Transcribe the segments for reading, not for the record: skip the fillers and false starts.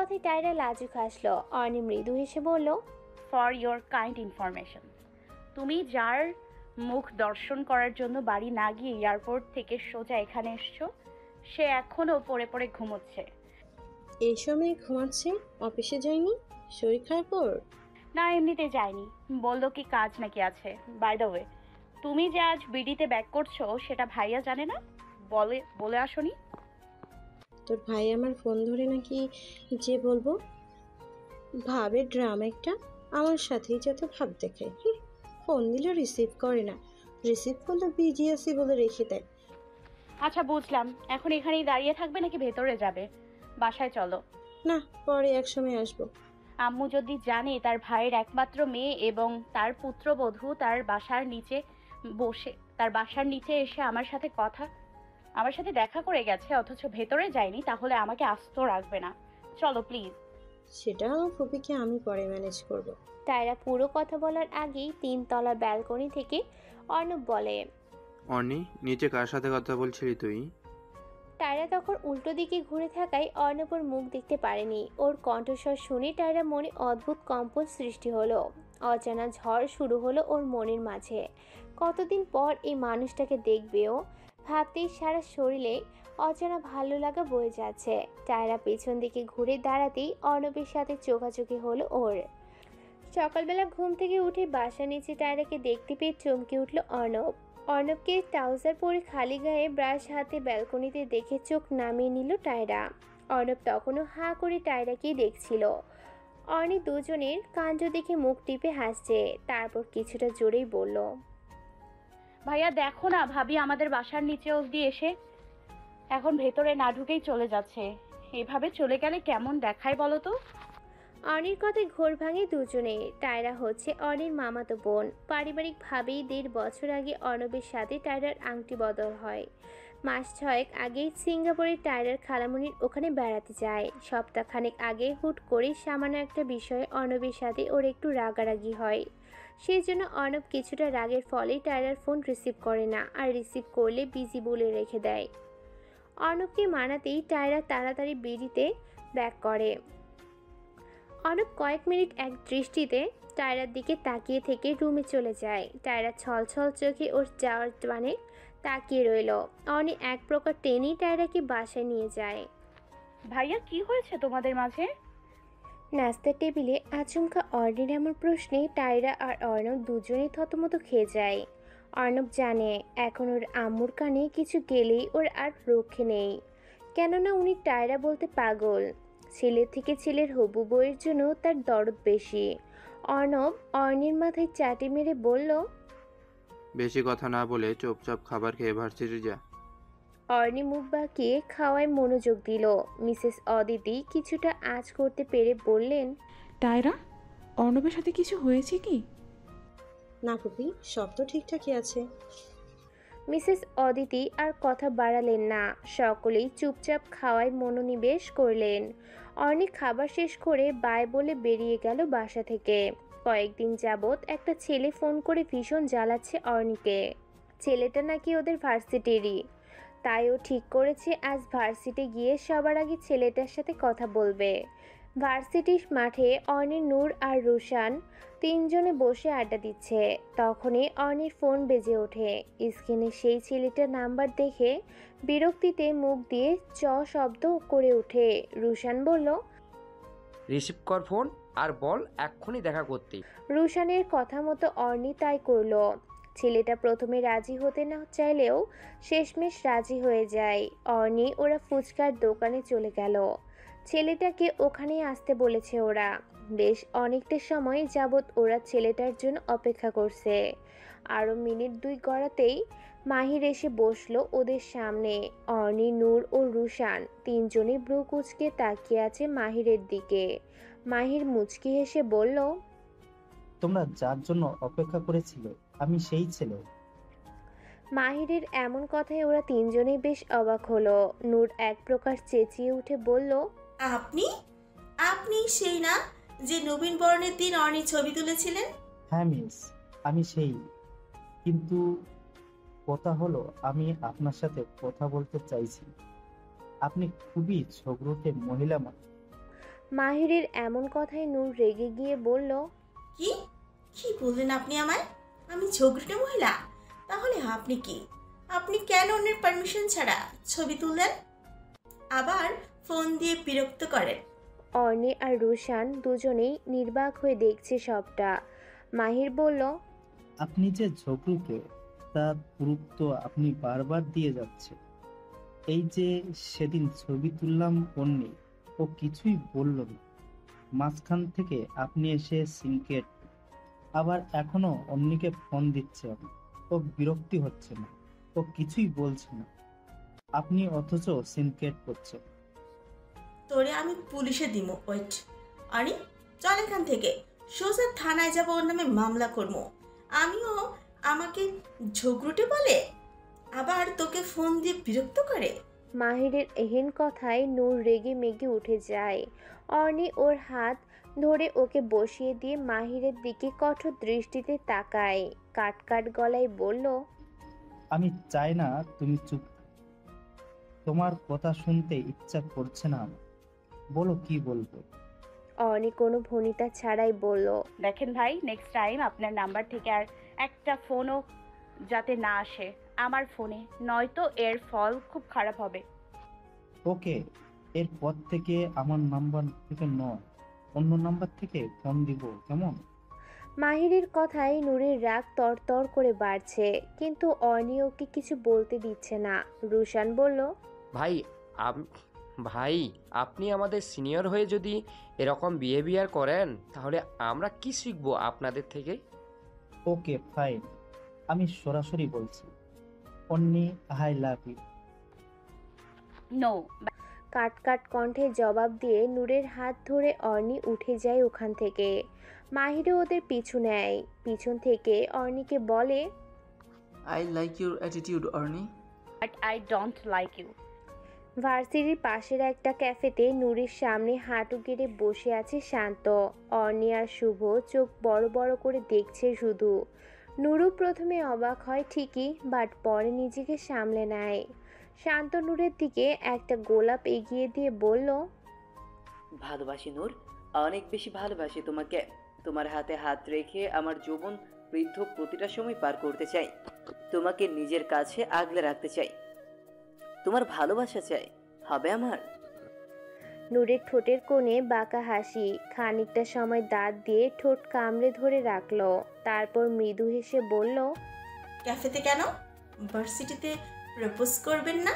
কথায় টায়রা লাজুক হাসলো। অর্ণি মৃদু হেসে বলল, ফর ইয়োর কাইন্ড ইনফরমেশন, তুমি যার মুখ দর্শন করার জন্য বাড়ি না গিয়ে এয়ারপোর্ট থেকে সোজা এখানে এসছো, সে এখনও পড়ে পড়ে ঘুমোচ্ছে। এই সময় ঘুমাচ্ছে? অফিসে যায়নি? শরীর খারাপ ওর? না, এমনিতে যায়নি, বললো কি কাজ নাকি আছে। বাই দ্য ওয়ে, তুমি যে আজ বিডিতে ব্যাক করছো সেটা ভাইয়া জানে না? বলে বলে আসনি? তোর ভাই আমার ফোন ধরে নাকি যে বলবো? ভাবে ড্রামা একটা, আমার সাথেই যত ভাব দেখায়। ফোন দিলে রিসিভ করে না, রিসিভ করলে বিজি আছি বলে রেখে দেয়। আচ্ছা বুঝলাম, এখন এখানেই দাঁড়িয়ে থাকবে নাকি ভেতরে যাবে? বাসায় চলো। না, পরে এক সময় আসবো। আম্মু যদি জানে তার ভাইয়ের একমাত্র মেয়ে এবং তার পুত্রবধূ তার বাসার নিচে এসে আমার সাথে দেখা করে গেছে অথচ ভেতরে যায়নি, তাহলে আমাকে আস্ত রাখবে না। চলো প্লিজ। সেটা ফুপিকে আমি পরে ম্যানেজ করব। টায়রা পুরো কথা বলার আগেই 3 তলা ব্যালকনি থেকে অর্ণব বলে, অর্নি, নিচে কার সাথে কথা বলছিলি তুই? টায়রা তখন উল্টো দিকে ঘুরে থাকায় অর্ণব ওর মুখ দেখতে পারেনি। ওর কণ্ঠস্বর শুনে টায়রা মনে অদ্ভুত কম্পন সৃষ্টি হলো। অজানা ঝড় শুরু হলো ওর মনের মাঝে। কতদিন পর এই মানুষটাকে দেখবে ও, ভাবতেই সারা শরীরে অজানা ভালো লাগা বয়ে যাচ্ছে। টায়রা পেছন দিকে ঘুরে দাঁড়াতেই অর্ণবের সাথে চোখাচোখি হলো ওর। সকালবেলা ঘুম থেকে উঠে বাসার নিচে টায়রাকে দেখতে পেয়ে চমকে উঠল অর্ণব। অর্ণবকে ট্রাউজার পরে খালি গায়ে ব্রাশ হাতে ব্যালকনিতে দেখে চোখ নামিয়ে নিল টায়রা। অর্ণব তখনও হাঁ করে টায়রাকেই দেখছিল। অর্ণি দুজনের কাণ্ড দেখে মুখ টিপে হাসছে, তারপর কিছুটা জোরেই বলল, ভাইয়া দেখো না, ভাবি আমাদের বাসার নিচে অবধি এসে এখন ভেতরে না ঢুকেই চলে যাচ্ছে। এভাবে চলে গেলে কেমন দেখায় বলো তো? অর্ণির কথায় ঘোর ভাঙে দুজনে। টায়রা হচ্ছে অর্ণির মামাতো বোন। পারিবারিকভাবেই 1.5 বছর আগে অর্ণবের সাথে টায়রার আংটি বদল হয়। মাস 6 আগেই সিঙ্গাপুরে টায়রার খালামণির ওখানে বেড়াতে যায়। সপ্তাহখানেক আগে হুট করে সামান্য একটা বিষয়ে অর্ণবের সাথে ওর একটু রাগারাগি হয়। সেই জন্য অর্ণব কিছুটা রাগের ফলে টায়রার ফোন রিসিভ করে না, আর রিসিভ করলে বিজি বলে রেখে দেয়। অর্ণবকে মানাতেই টায়রা তাড়াতাড়ি বিড়িতে ব্যাক করে। অর্ণব কয়েক মিনিট এক দৃষ্টিতে টায়রার দিকে তাকিয়ে থেকে রুমে চলে যায়। টায়রা ছলছল চোখে ওর যাওয়ার মানে তাকিয়ে রইল। অর্ণি এক প্রকার টেনেই টায়রাকে বাসায় নিয়ে যায়। ভাইয়া কি হয়েছে তোমাদের মাঝে? নাস্তার টেবিলে আচমকা অর্ণির এমন প্রশ্নে টায়রা আর অর্ণব দুজনেই থতমত খেয়ে যায়। অর্ণব জানে এখন ওর আম্মুর কানে কিছু গেলেই ওর আর রক্ষে নেই, কেননা উনি টায়রা বলতে পাগল। ছেলের থেকে ছেলের হবু বউয়ের জন্য তার দরদ বেশি। অর্ণব অর্ণির মাথায় চাটি মেরে বলল, বেশি কথা না বলে চুপচাপ খাবার খেয়ে ভার্সিটি যা। অর্ণি মুখ বাঁকিয়ে খাওয়ায় মনোযোগ দিল। মিসেস অদিতি কিছুটা আঁচ করতে পেরে বললেন, টায়রা, অর্ণবের সাথে কিছু হয়েছে কি? না ফুপি, সব তো ঠিকঠাকই আছে। মিসেস অদিতি আর কথা বাড়ালেন না। সকলেই চুপচাপ খাওয়ায় মনোনিবেশ করলেন। অর্ণি খাবার শেষ করে বাই বলে বেরিয়ে গেল বাসা থেকে। কয়েকদিন যাবৎ একটা ছেলে ফোন করে ভীষণ জ্বালাচ্ছে অর্ণিকে। ছেলেটা নাকি ওদের ভার্সিটিরই। তাই ও ঠিক করেছে আজ ভার্সিটি গিয়ে সবার আগে ছেলেটার সাথে কথা বলবে। ভার্সিটির মাঠে অর্ণি, নূর আর রুশান তিনজনে বসে আড্ডা দিচ্ছে। তখনই অর্ণির ফোন বেজে ওঠে। স্ক্রিনে সেই ছেলেটার নাম্বার দেখে বিরক্তিতে মুখ দিয়ে চ শব্দ করে ওঠে। রুশান বলল, রিসিভ কর ফোন আর বল এক্ষুনি দেখা করতে। রুশানের কথা মতো অর্ণি তাই করল। ছেলেটা প্রথমে রাজি হতে না চাইলেও শেষমেশ রাজি হয়ে যায়। অর্ণি ওরা ফুচকার দোকানে চলে গেল। ছেলেটাকে ওখানেই আসতে বলেছে ওরা। বেশ অনেকটা সময় যাবৎ ওরা ছেলেটার জন্য অপেক্ষা করছে। আরও মিনিট 2 গড়াতেই মাহির এসে বসলো ওদের সামনে। অর্ণি, নূর ও রুশান তিনজনই ব্রু কুঁচকে তাকিয়ে আছে মাহিরের দিকে। মাহির মুচকি হেসে বলল, তোমরা যার জন্য অপেক্ষা করেছিলে আমি সেই ছেলে। মাহিরের এমন কথায় ওরা তিনজনেই বেশ অবাক হলো। নূর এক প্রকার চেঁচিয়ে উঠে বলল, আপনি আপনি সেই না যে নবীন বরণের দিন অর্ণির ছবি তুলেছিলেন? হ্যাঁ মিস, আমি সেই। কিন্তু কথা হলো আমি আপনার সাথে কথা বলতে চাইছি। আপনি খুবই ঝগড়ুটে মহিলা মানুষ। মাহিরের এমন কথায় নূর রেগে গিয়ে বলল, কি কি বললেন আপনি আমায়? আমি ঝগড়ুটে মহিলা? তাহলে আপনি কি? আপনি কেন অন্যের পারমিশন ছাড়া ছবি তুললেন, আবার ফোন দিয়ে বিরক্ত করেন? অর্ণি আর রুশান দুজনেই নির্বাক হয়ে দেখছে সবটা। মাহির বলল, আপনি যে ঝগড়ুকে তার প্রুফ তো আপনি বারবার দিয়ে যাচ্ছে। এই যে সেদিন ছবি তুললাম অন্যি, ও কিছুই বলল না। মাঝখান থেকে আপনি এসে সিনকেট, আবার এখনো অন্যকে ফোন দিচ্ছে আমি। ও বিরক্তি হচ্ছে না, ও কিছুই বলছে না, আপনি অথচ সিনকেট করছেন। তোরে আমি পুলিশে দিমু, ওয়েট। আরে চল এখান থেকে, সোজা থানায় যাব, ওর নামে মামলা করবো। আমিও আমাকে ঝগড়ুটে বলে, আবার তোকে ফোন দিয়ে বিরক্ত করে। মাহিরের এহেন কথায় নূর রেগে মেগে উঠে যায়। অর্ণি ওর হাত ধরে ওকে বসিয়ে দিয়ে মাহিরের দিকে কঠোর দৃষ্টিতে তাকায়। কাট গলায় বলল, আমি চাই না তুমি চুপ থাকো। তোমার কথা শুনতে ইচ্ছা করছে না আমার। বলো কি বলবে। অর্ণি কোনো ভনিতা ছাড়াই বলল, দেখেন ভাই, নেক্সট টাইম আপনার নাম্বার থেকে আর একটা ফোনও যাতে না আসে আমার ফোনে, নয়তো এর ফল খুব খারাপ হবে। ওকে, এরপর থেকে আমার নাম্বার থেকে নয়, অন্য নাম্বার থেকে ফোন দিব, কেমন? মাহিরের কথায় নূরের রাগ তরতর করে বাড়ছে, কিন্তু অর্ণি ওকে কিছু বলতে দিচ্ছে না। রুশান বলল, ভাই ভাই, আপনি আমাদের সিনিয়র হয়ে যদি এরকম বিহেভিয়ার করেন তাহলে আমরা কি শিখবো আপনাদের থেকে? ওকে ফাইন, আমি সরাসরি বলছি, অন্যি আই লাভ ইউ। নো। কাট কণ্ঠে জবাব দিয়ে নূরের হাত ধরে অর্ণি উঠে যায় ওখান থেকে। মাহিরও ওদের পিছু নেয়। পিছন থেকে অর্ণিকে বলে, I like your attitude, Arnie. But I don't like you. ভার্সিটির পাশের একটা ক্যাফেতে নূরের সামনে হাঁটু গেড়ে বসে আছে শান্ত। অর্ণি আর শুভ চোখ বড় বড় করে দেখছে শুধু। নূরও প্রথমে অবাক হয় ঠিকই, বাট পরে নিজেকে সামলে নেয়। শান্ত নূরের দিকে একটা গোলাপ এগিয়ে দিয়ে বলল, ভালোবাসি নূর, অনেক বেশি ভালোবাসি তোমাকে। তোমার হাতে হাত রেখে আমার যৌবন বৃদ্ধ প্রতিটা সময় পার করতে চাই। তোমাকে নিজের কাছে আগলে রাখতে চাই, তোমার ভালোবাসা চাই, হবে আমার? নূরের ঠোঁটের কোণে বাঁকা হাসি। খানিকটা সময় দাঁত দিয়ে ঠোঁট কামড়ে ধরে রাখলো, তারপর মৃদু হেসে বলল, ক্যাফেতে কেন? ভার্সিটিতে প্রপোজ করবেন না?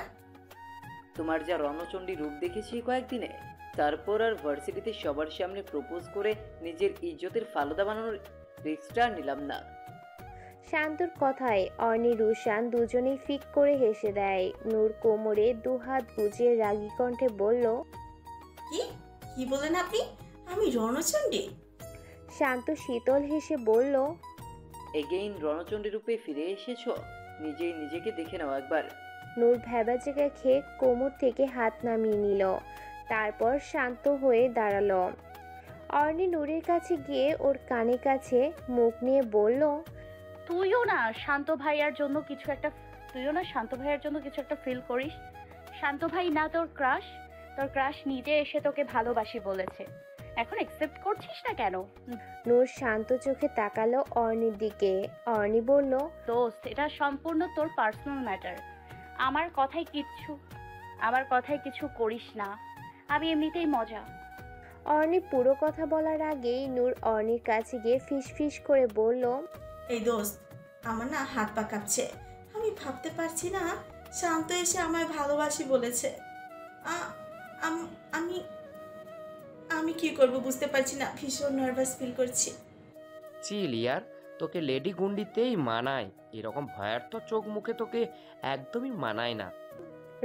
তোমার যা রণচণ্ডী রূপ দেখেছি কয়েকদিনে, তারপর আর ভার্সিটিতে সবার সামনে প্রপোজ করে নিজের ইজ্জতের ফালুদা বানানোর রিস্কটা নিলাম না। শান্তর কথায় অর্ণি রুশান দুজনেই ফিক করে হেসে দেয়। নূর কোমরে দুহাত গুজে রাগী কণ্ঠে বলল, কি কি বলেন আপনি? আমি রণচণ্ডী? শান্ত শীতল হেসে বলল, এগেইন রণচণ্ডী রূপে ফিরে এসেছো? নিজেই নিজেকে দেখে নাও একবার। নূর ভেবা জায়গা খেয়ে কোমর থেকে হাত নামিয়ে নিল, তারপর শান্ত হয়ে দাঁড়ালো। অর্ণি নূরের কাছে গিয়ে ওর কানে কাছে মুখ নিয়ে বলল, তুইও না শান্ত ভাইয়ার জন্য কিছু একটা ফিল করিস? শান্ত ভাই না তোর ক্রাশ নিজে এসে তোকে ভালোবাসি বলেছে, এখন অ্যাকসেপ্ট করছিস না কেন? নূর শান্ত চোখে তাকালো অর্ণির দিকে। অর্ণি বলল, দোস্ত, এটা সম্পূর্ণ তোর পার্সোনাল ম্যাটার। আমার কথায় কিছু করিস না, আমি এমনিতেই মজা। অর্ণি পুরো কথা বলার আগেই নূর অর্ণির কাছে গিয়ে ফিস করে বলল, এই দোস্ত, আমার না হাত পা কাঁপছে। আমি ভাবতে পারছি না শান্ত এসে আমায় ভালোবাসি বলেছে। আমি আমি কি করব বুঝতে পারছি না, ভীষণ নার্ভাস ফিল করছি। চিল ইয়ার, তোকে লেডি গুন্ডিতেই মানায়, এরকম ভয়ার্থ চোখ মুখে তোকে একদমই মানায় না।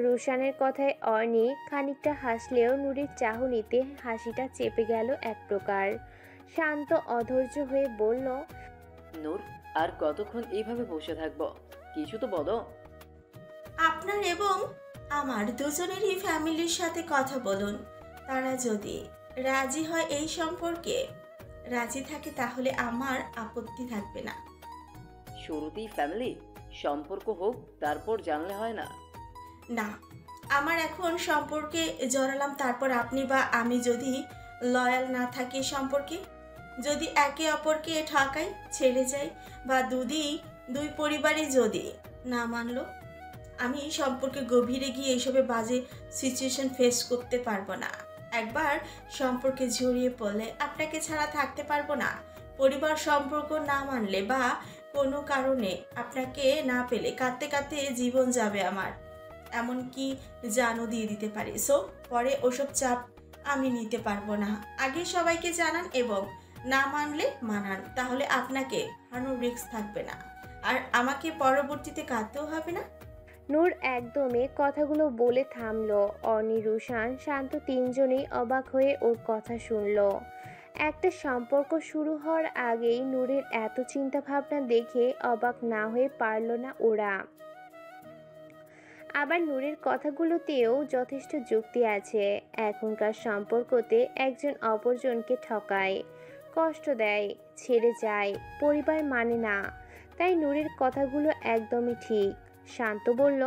রুশানের কথায় অর্ণি খানিকটা হাসলেও নূরের চাহনিতে হাসিটা চেপে গেল এক প্রকার। শান্ত অধৈর্য হয়ে বলল, নূর, আর কতক্ষণ এইভাবে বসে থাকবো? কিছু তো বলো। আপনার এবং আমার দুজনেরই ফ্যামিলির সাথে কথা বলুন। তারা যদি রাজি হয় এই সম্পর্কে, রাজি থাকে, তাহলে আমার আপত্তি থাকবে না। শুরুতেই ফ্যামিলি সম্পর্ক হোক, তারপর জানলে হয় না? না, আমার এখন সম্পর্কে জড়ালাম, তারপর আপনি বা আমি যদি লয়াল না থাকি সম্পর্কে, যদি একে অপরকে ঠকাই, ছেড়ে যাই, বা দুই পরিবারই যদি না মানলো, আমি সম্পর্কে গভীরে গিয়ে এসবে বাজে সিচুয়েশন ফেস করতে পারবো না। একবার সম্পর্কে জড়িয়ে পড়লে আপনাকে ছাড়া থাকতে পারবো না। পরিবার সম্পর্ক না মানলে বা কোনো কারণে আপনাকে না পেলে কাঁদতে কাঁদতে জীবন যাবে আমার, এমনকি জানও দিয়ে দিতে পারি। সো পরে ওসব চাপ আমি নিতে পারবো না। আগে সবাইকে জানান এবং না মানলে মানান, তাহলে আপনাকে হারানোর রিস্ক থাকবে না, আর আমাকে পরবর্তীতে কাঁদতেও হবে না। নূর একদমে কথাগুলো বলে থামলো। অর্ণি, রুশান, শান্ত তিনজনেই অবাক হয়ে ওর কথা শুনলো। একটা সম্পর্ক শুরু হওয়ার আগেই নূরের এত চিন্তা ভাবনা দেখে অবাক না হয়ে পারল না ওরা। আবার নূরের কথাগুলোতেও যথেষ্ট যুক্তি আছে। এখনকার সম্পর্কতে একজন অপরজনকে ঠকায়, কষ্ট দেয়, ছেড়ে যায়, পরিবার মানে না। তাই নূরের কথাগুলো একদমই ঠিক। শান্ত বলল,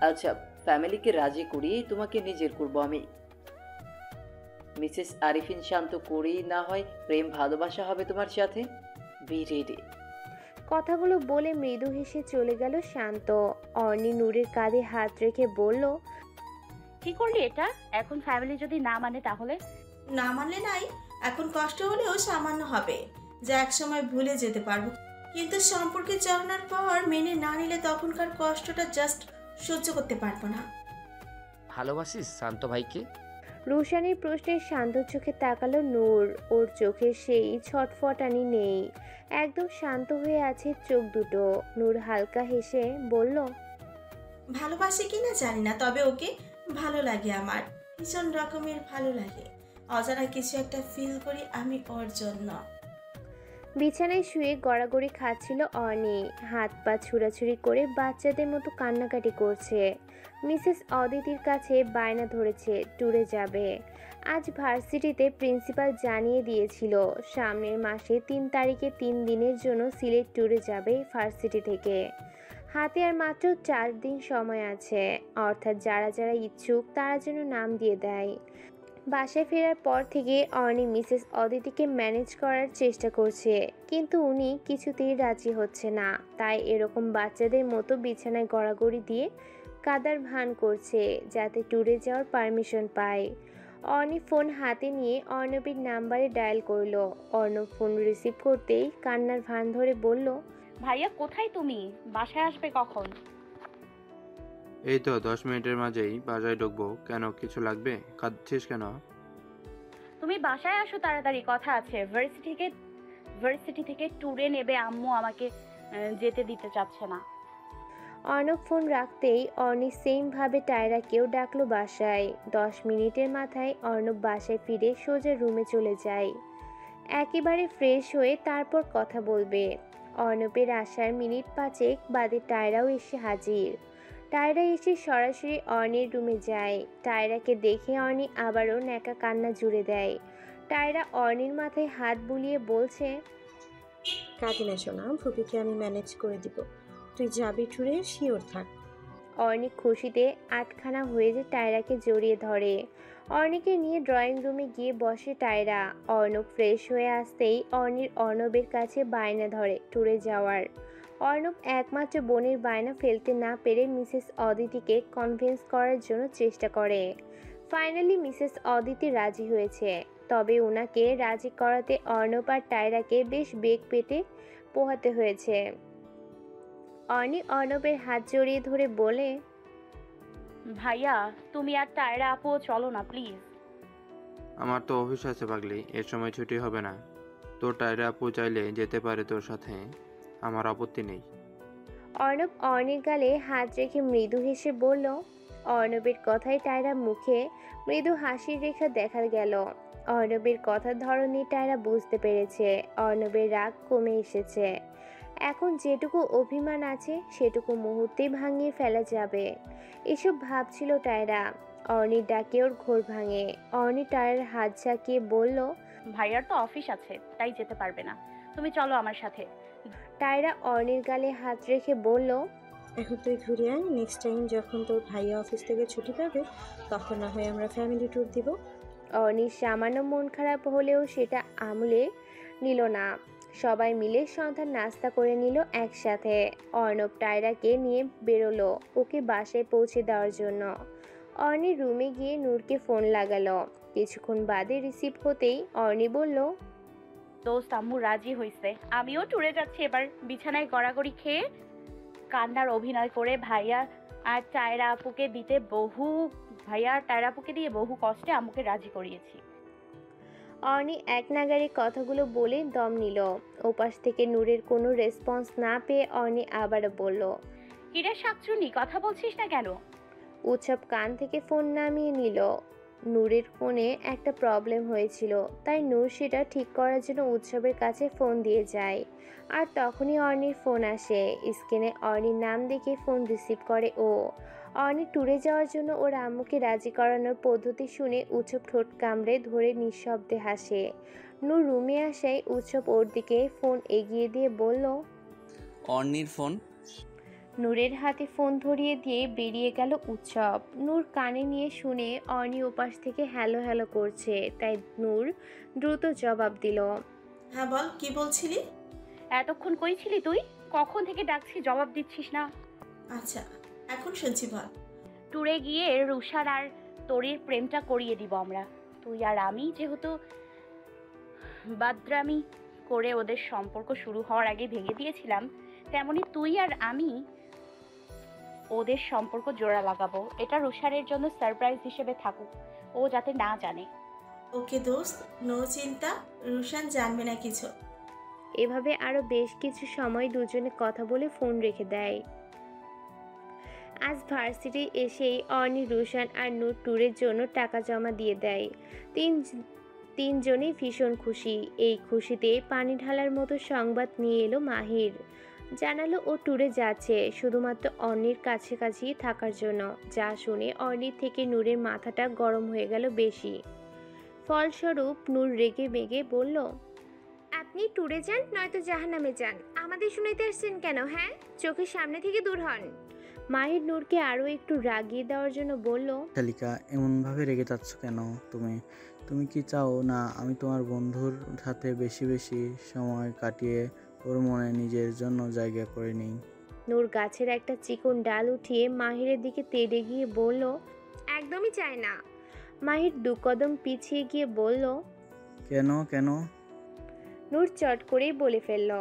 আচ্ছা, ফ্যামিলিকে রাজি করিয়েই তোমাকে নিজের করব আমি। মিসেস আরিফিন, শান্ত করেই না হয় প্রেম ভালোবাসা হবে তোমার সাথে। Be ready. কথাগুলো বলে মৃদু হেসে চলে গেল শান্ত। অর্ণি নূরের কাঁধে হাত রেখে বলল, কি করলি এটা? এখন ফ্যামিলি যদি না মানে তাহলে? না মানলে নাই, এখন কষ্ট হলেও সামান্য হবে, যা একসময় ভুলে যেতে পারবো। কিন্তু সম্পর্কে জড়ানোর পর মেনে না নিলে তখনকার কষ্টটা জাস্ট সহ্য করতে পারবো না। ভালোবাসিস শান্ত ভাইকে? রুশানের প্রশ্নে শান্ত চোখে তাকালো নূর। ওর চোখে সেই ছটফটানি নেই, একদম শান্ত হয়ে আছে চোখ দুটো। নূর হালকা হেসে বলল, ভালোবাসে কিনা জানি না, তবে ওকে ভালো লাগে আমার, ভীষণ রকমের ভালো লাগে। অজানা কিছু একটা ফিল করি আমি ওর জন্য। বিছানায় শুয়ে গড়াগড়ি খাচ্ছিল অর্ণি, হাত পা ছুড়াছুড়ি করে বাচ্চাদের মতো কান্নাকাটি করছে। মিসেস অদিতির কাছে বায়না ধরেছে ট্যুরে যাবে। আজ ভার্সিটিতে প্রিন্সিপাল জানিয়ে দিয়েছিল সামনের মাসে 3 তারিখে 3 দিনের জন্য সিলেট ট্যুরে যাবে ভার্সিটি থেকে। হাতে আর মাত্র 4 দিন সময় আছে, অর্থাৎ যারা যারা ইচ্ছুক তারা যেন নাম দিয়ে দেয়। বাসায় ফেরার পর থেকে অর্ণি মিসেস অদিতিকে ম্যানেজ করার চেষ্টা করছে, কিন্তু উনি কিছুতেই রাজি হচ্ছে না। তাই এরকম বাচ্চাদের মতো বিছানায় গড়াগড়ি দিয়ে কাদার ভান করছে যাতে ট্যুরে যাওয়ার পারমিশন পায়। অর্ণি ফোন হাতে নিয়ে অর্ণবের নাম্বারে ডায়াল করলো। অর্ণব ফোন রিসিভ করতেই কান্নার ভান ধরে বলল, ভাইয়া কোথায় তুমি? বাসায় আসবে কখন? এই তো 10 মিনিটের মাঝেই বাজারে ঢুকবো। কেন, কিছু লাগবে? কাঁদছিস কেন? তুমি বাসায় আসো তাড়াতাড়ি, কথা আছে। ভার্সিটি থেকে ট্যুরে নেবে আম্মু, আমাকে যেতে দিতে চাচ্ছে না। অর্ণব ফোন রাখতেই অর্ণি সেমভাবে টায়রাকেও ডাকলো বাসায়। 10 মিনিটের মাথায় অর্ণব বাসায় ফিরে সোজা রুমে চলে যায়। একেবারে ফ্রেশ হয়ে তারপর কথা বলবে। অর্ণবের আসার মিনিট 5 বাদে টায়রাও এসে হাজির। টায়রা এসে সরাসরি অর্ণির রুমে যায়। টায়রাকে দেখে অর্ণি আবারও ন্যাকা কান্না জুড়ে দেয়। টায়রা অর্ণির মাথায় হাত বুলিয়ে বলছে, কাঁদি না সোনা, ভুবিকে আমি ম্যানেজ করে দিব। তুই যাবি ট্যুরে, শিওর থাক। অর্ণি খুশিতে আটখানা হয়ে যে টায়রাকে জড়িয়ে ধরে। অর্ণিকে নিয়ে ড্রয়িং রুমে গিয়ে বসে টায়রা। অর্ণব ফ্রেশ হয়ে আসতেই অর্ণবের কাছে বায়না ধরে ট্যুরে যাওয়ার। অর্ণব একমাত্র বোনের বায়না ফেলতে না পেরে মিসেস অদিতিকে কনভিন্স করার জন্য চেষ্টা করে। ফাইনালি মিসেস অদিতি রাজি হয়েছে, তবে ওনাকে রাজি করাতে অর্ণব আর টায়রাকে বেশ বেগ পেটে পোহাতে হয়েছে। অর্ণি অর্ণবের হাত জড়িয়ে ধরে বলে, ভাইয়া তুমি আর টায়রা আপু চলো না প্লিজ। আমার তো অফিস আছে পাগলি, এর সময় ছুটি হবে না। তোর টায়রা আপু চাইলে যেতে পারে তোর সাথে, আমার আপত্তি নেই। অর্ণব অর্ণির গালে হাত রেখে মৃদু হেসে বলল। অর্ণবের কথায় টায়রা মুখে মৃদু হাসির রেখা দেখা গেল। অর্ণবের কথার ধরনে টায়রা বুঝতে পেরেছে অর্ণবের রাগ কমে এসেছে। এখন যেটুকু অভিমান আছে সেটুকু মুহূর্তেই ভাঙিয়ে ফেলা যাবে, এসব ভাবছিল টায়রা। অর্ণির ডাকে ওর ঘোর ভাঙে। অর্ণি টায়রার হাত ঝাঁকিয়ে বলল, ভাইয়ার তো অফিস আছে তাই যেতে পারবে না, তুমি চলো আমার সাথে। টায়রা অর্ণির গালে হাত রেখে বলল, এখন তুই ঘুরে আয়, নেক্সট টাইম যখন তোর ভাইয়া অফিস থেকে ছুটি পাবে তখন না হয় আমরা ফ্যামিলি ট্যুর দিব। অর্ণির সামান্য মন খারাপ হলেও সেটা আমলে নিল না। সবাই মিলে সন্ধ্যার নাস্তা করে নিল একসাথে। অর্ণব টায়রাকে নিয়ে বেরোলো ওকে বাসায় পৌঁছে দেওয়ার জন্য। অর্ণি রুমে গিয়ে নূরকে ফোন লাগালো। কিছুক্ষণ বাদে রিসিভ হতেই অর্ণি বলল, দোস্ত আম্মু রাজি হয়েছে, আমিও ট্যুরে যাচ্ছি এবার। বিছানায় গড়াগড়ি খেয়ে কান্নার অভিনয় করে ভাইয়া আর টায়রা আপুকে দিয়ে বহু কষ্টে আম্মুকে রাজি করিয়েছি। অর্ণি এক নাগারে কথাগুলো বলে দম নিল। ওপাশ থেকে নূরের কোনো রেসপন্স না পেয়ে অর্ণি আবারও বলল, কিরে শাকচুন্নি, কথা বলছিস না কেন? উৎসব কান থেকে ফোন নামিয়ে নিল। নূরের ফোনে একটা প্রবলেম হয়েছিল, তাই নূর সেটা ঠিক করার জন্য উৎসবের কাছে ফোন দিয়ে যায়। আর তখনই অর্ণির ফোন আসে। স্ক্রিনে অর্ণির নাম দেখে ফোন রিসিভ করে ও। অর্ণি ট্যুরে যাওয়ার জন্য ওর আম্মুকে রাজি করানোর পদ্ধতি শুনে উৎসব ঠোঁট কামড়ে ধরে নিঃশব্দে হাসে। নূর রুমে আসায় উৎসব ওর দিকে ফোন এগিয়ে দিয়ে বলল, অর্ণির ফোন। নূরের হাতে ফোন ধরিয়ে দিয়ে বেরিয়ে গেল উৎসব। নূর কানে নিয়ে শুনে অর্ণি ওপাশ থেকে হ্যালো হ্যালো করছে, তাই নূর দ্রুত জবাব দিল, হ্যাঁ বল, কি বলছিলি? এতক্ষণ কই ছিলি তুই? কখন থেকে ডাকছি, জবাব দিচ্ছিস না। আচ্ছা, এখন শুনছি, বল। ট্যুরে গিয়ে রুষার আর তোরির প্রেমটা করিয়ে দিব আমরা। তুই আর আমি যেহেতু বাদরামি করে ওদের সম্পর্ক শুরু হওয়ার আগে ভেঙে দিয়েছিলাম, তেমনি তুই আর আমি ওদের সম্পর্ক জোড়া লাগাবো। এটা রুষারের জন্য সারপ্রাইজ হিসেবে থাকুক, ও যাতে না জানে। ওকে দোস্ত, নো চিন্তা, রুশান জানবে না কিছু। এভাবে আরো বেশ কিছু সময় দুজনে কথা বলে ফোন রেখে দেয়। আজ ভার্সিটি এসেই অর্ণি, রুশান আর নূর ট্যুরের জন্য টাকা জমা দিয়ে দেয়। তিনজনেই ভীষণ খুশি। এই খুশিতে পানি ঢালার মতো সংবাদ নিয়ে এলো মাহির। জানালো ও ট্যুরে যাচ্ছে শুধুমাত্র অর্ণির কাছাকাছি থাকার জন্য। যা শুনে অর্ণির থেকে নূরের মাথাটা গরম হয়ে গেল বেশি। ফলস্বরূপ নূর রেগে মেগে বলল, আপনি ট্যুরে যান নয়তো জাহান্নামে যান, আমাদের শুনাইতে আসছেন কেন? হ্যাঁ, চোখের সামনে থেকে দূর হন। মাহির নূরকে আরও একটু রাগিয়ে দেওয়ার জন্য বলল, শালিকা, এমনভাবে রেগে যাচ্ছ কেন? তুমি কি চাও না আমি তোমার বন্ধুর সাথে বেশি বেশি সময় কাটিয়ে ওর মনে নিজের জন্য জায়গা করে নিই? নূর গাছের একটা চিকন ডাল উঠিয়ে মাহিরের দিকে তেড়ে গিয়ে বলল, একদমই চাই না। মাহির দু কদম পিছিয়ে গিয়ে বলল, কেন? নূর চট করেই বলে ফেলল,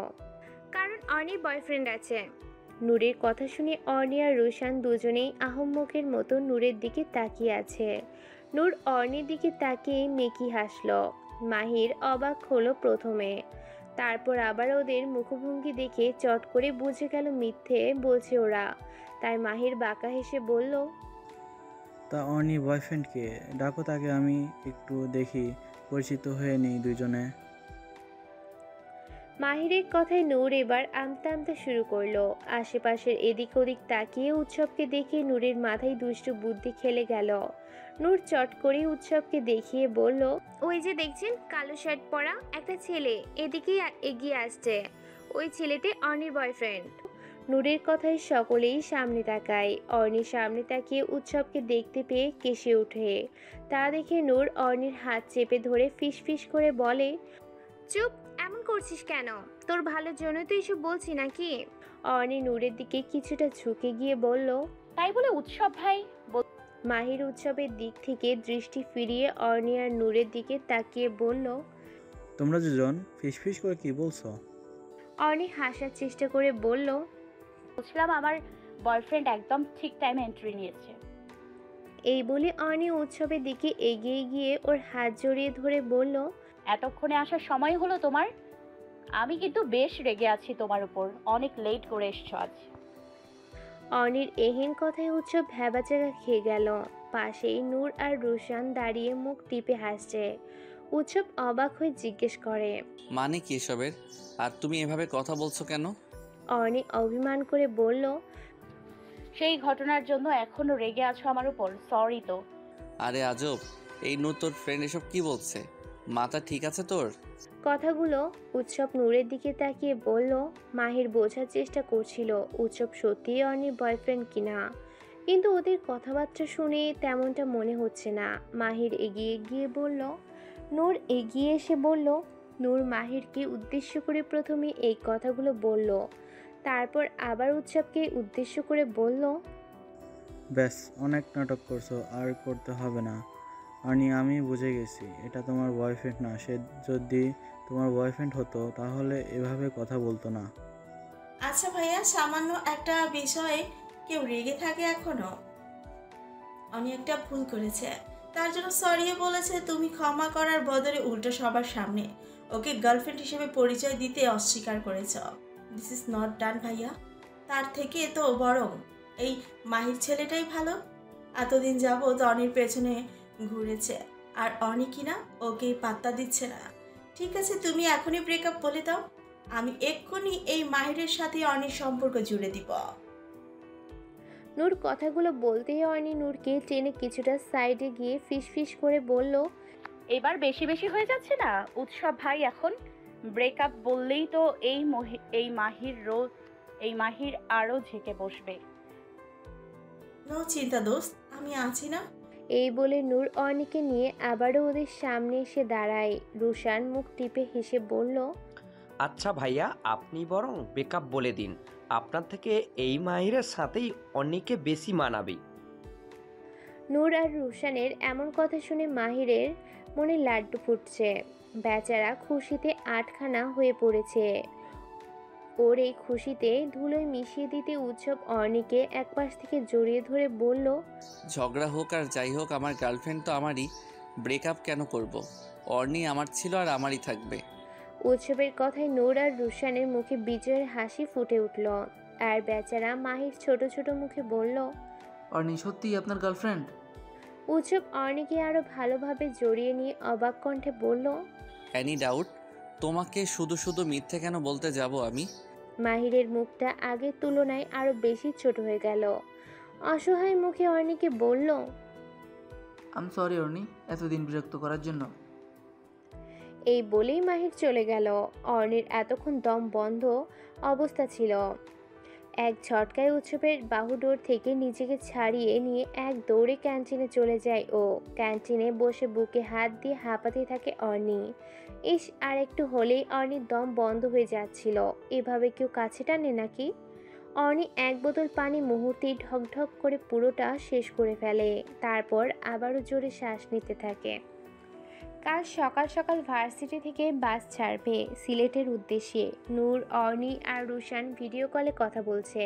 কারণ অর্ণির বয়ফ্রেন্ড আছে। নূরের কথা শুনে অর্ণি আর রুশান দুজনেই আহম্মকের মতো নূরের দিকে তাকিয়ে আছে। নূর অর্ণির দিকে তাকিয়ে মেকি হাসল। মাহির অবাক হলো প্রথমে, তারপর আবার ওদের মুখভঙ্গি দেখে চট করে বুঝে গেল মিথ্যে বলছে ওরা। তাই মাহির বাঁকা হেসে বলল, তা অর্ণির বয়ফ্রেন্ডকে ডাকো, তাকে আমি একটু দেখি, পরিচিত হয়ে নেই দুজনে। মাহিরের কথায় নূর এবার আমতা আমতা শুরু করলো। আশেপাশের এদিক ওদিক তাকিয়ে উৎসবকে দেখে নূরের মাথায় দুষ্টু বুদ্ধি খেলে গেল। নূর চট করে উৎসবকে দেখিয়ে বলল, ওই যে দেখছেন কালো শার্ট পরা একটা ছেলে এদিকেই এগিয়ে আসছে, ওই ছেলেটি অর্ণির বয়ফ্রেন্ড। নূরের কথায় সকলেই সামনে তাকায়। অর্ণির সামনে তাকিয়ে উৎসবকে দেখতে পেয়ে কেসে ওঠে। তা দেখে নূর অর্ণির হাত চেপে ধরে ফিসফিস করে বলে, চুপ, এমন করছিস কেন? তোর ভালোর জন্য তো এসব বলছি নাকি? অর্ণি নূরের দিকে কিছুটা ঝুঁকে গিয়ে বলল, তাই বলে উৎসব ভাই? মাহির উৎসবের দিক থেকে দৃষ্টি ফিরিয়ে অর্ণি আর নূরের দিকে তাকিয়ে বলল, তোমরা দুজন ফিসফিস করে কি বলছো? অর্ণি হাসার চেষ্টা করে বলল, বলছিলাম আমার বয়ফ্রেন্ড একদম ঠিক টাইমে এন্ট্রি নিয়েছে। এই বলে অর্ণি উৎসবের দিকে এগিয়ে গিয়ে ওর হাত জড়িয়ে ধরে বলল, এতক্ষণে আসার সময় হলো তোমার? আমি কিন্তু বেশ রেগে আছি তোমার উপর, অনেক লেট করে এসছো আজ। অর্ণির এহেন কথায় উৎসব ভ্যাবাচাকা খেয়ে গেল। পাশেই নূর আর রুশান দাঁড়িয়ে মুখ টিপে হাসছে। উৎসব অবাক হয়ে জিজ্ঞেস করে, মানে কি এসবের? আর তুমি এভাবে কথা বলছো কেন? অর্ণি অভিমান করে বলল, সেই ঘটনার জন্য এখনো রেগে আছো আমার উপর? সরি তো। আরে আজব, এই তোর ফ্রেন্ড এসব কি বলছে? মাথা ঠিক আছে তোর? কথাগুলো উৎসব নূরের দিকে তাকিয়ে বলল। মাহির বোঝার চেষ্টা করছিল উৎসব সত্যিই অর্ণির বয়ফ্রেন্ড কিনা, কিন্তু ওদের কথাবার্তা শুনে তেমনটা মনে হচ্ছে না। মাহির এগিয়ে গিয়ে বলল, নূর এগিয়ে এসে বলল। নূর মাহিরকে উদ্দেশ্য করে প্রথমে এই কথাগুলো বলল, তারপর আবার উৎসবকে উদ্দেশ্য করে বলল, ব্যাস, অনেক নাটক করছো, আর করতে হবে না। আর্নি, আমি বুঝে গেছি এটা তোমার বয়ফ্রেন্ড না। সে যদি তোমার বয়ফ্রেন্ড হতো তাহলে এভাবে কথা বলতো না। আচ্ছা ভাইয়া, সামান্য একটা বিষয়ে কেউ রেগে থাকে এখনো? অনেক একটা ভুল করেছে, তার জন্য সরিও বলেছে। তুমি ক্ষমা করার বদলে উল্টো সবার সামনে ওকে গার্লফ্রেন্ড হিসেবে পরিচয় দিতে অস্বীকার করেছ। দিস ইজ নট ডান ভাইয়া। তার থেকে তো বরং এই মাহির ছেলেটাই ভালো। এতদিন যাবৎ অনির পেছনে ঘুরেছে, আর অনি কিনা ওকে পাত্তা দিচ্ছে না। ঠিক আছে, তুমি এখনই ব্রেকআপ বলে দাও, আমি এক্ষুনি এই মাহিরের সাথে অনির সম্পর্ক জুড়ে দিব। নূর কথাগুলো বলতেই অর্নি নূরকে টেনে কিছুটা সাইডে গিয়ে ফিসফিস করে বলল, এবার বেশি বেশি হয়ে যাচ্ছে না উৎসব ভাই? এখন ব্রেকআপ বললেই তো এই মাহির আরো ঝেঁকে বসবে। নো চিন্তা দোস্ত, আমি আছি না। এই বলে নূর অর্নিকে নিয়ে আবারও ওদের সামনে এসে দাঁড়ায়। রুশান মুখ টিপে হেসে বলল, আচ্ছা ভাইয়া, আপনি বরং ব্রেকআপ বলে দিন। আপনার থেকে এই মাহিরের সাথেই অনেকে বেশি মানাবে। নূর আর রুশানের এমন কথা শুনে মাহিরের মনে লাড্ডু ফুটছে। বেচারা খুশিতে আটখানা হয়ে পড়েছে। ওর এই খুশিতে ধুলোয় মিশিয়ে দিতে উৎসব অর্নিকে একপাশ থেকে জড়িয়ে ধরে বলল, ঝগড়া হোক আর যাই হোক, আমার গার্লফ্রেন্ড তো আমারই। ব্রেকআপ কেন করব? অর্নি আমার ছিল আর আমারই থাকবে। উৎসবের কথায় নূর আর রুশানের মুখে বিজয়ের হাসি ফুটে উঠল। আর বেচারা মাহির ছোট ছোট মুখে বলল, অর্নি সত্যিই আপনার গার্লফ্রেন্ড? উৎসব অর্নিকে আরো ভালোভাবে জড়িয়ে নিয়ে অবাক কণ্ঠে বলল, এনি ডাউট? তোমাকে শুধু শুধু মিথ্যে কেন বলতে যাব আমি? মাহিরের মুখটা আগের তুলনায় আরো বেশি ছোট হয়ে গেল। অসহায় মুখে অর্নিকে বলল, আম সরি অর্নি, এতদিন বিরক্ত করার জন্য। এই বলেই মাহির চলে গেল। অর্নির এতক্ষণ দম বন্ধ অবস্থা ছিল। এক ঝটকায় উৎসবের বাহুডোর থেকে নিজেকে ছাড়িয়ে নিয়ে এক দৌড়ে ক্যান্টিনে চলে যায় ও। ক্যান্টিনে বসে বুকে হাত দিয়ে হাঁপাতে থাকে অর্নি। ইস, আর একটু হলেই অর্নির দম বন্ধ হয়ে যাচ্ছিল। এভাবে কেউ কাছে টানে নাকি? অর্নি এক বোতল পানি মুহূর্তেই ঢকঢক করে পুরোটা শেষ করে ফেলে। তারপর আবারও জোরে শ্বাস নিতে থাকে। কাল সকাল সকাল ভার্সিটি থেকে বাস ছাড়বে সিলেটের উদ্দেশ্যে। নূর, অর্নি আর রুশান ভিডিও কলে কথা বলছে।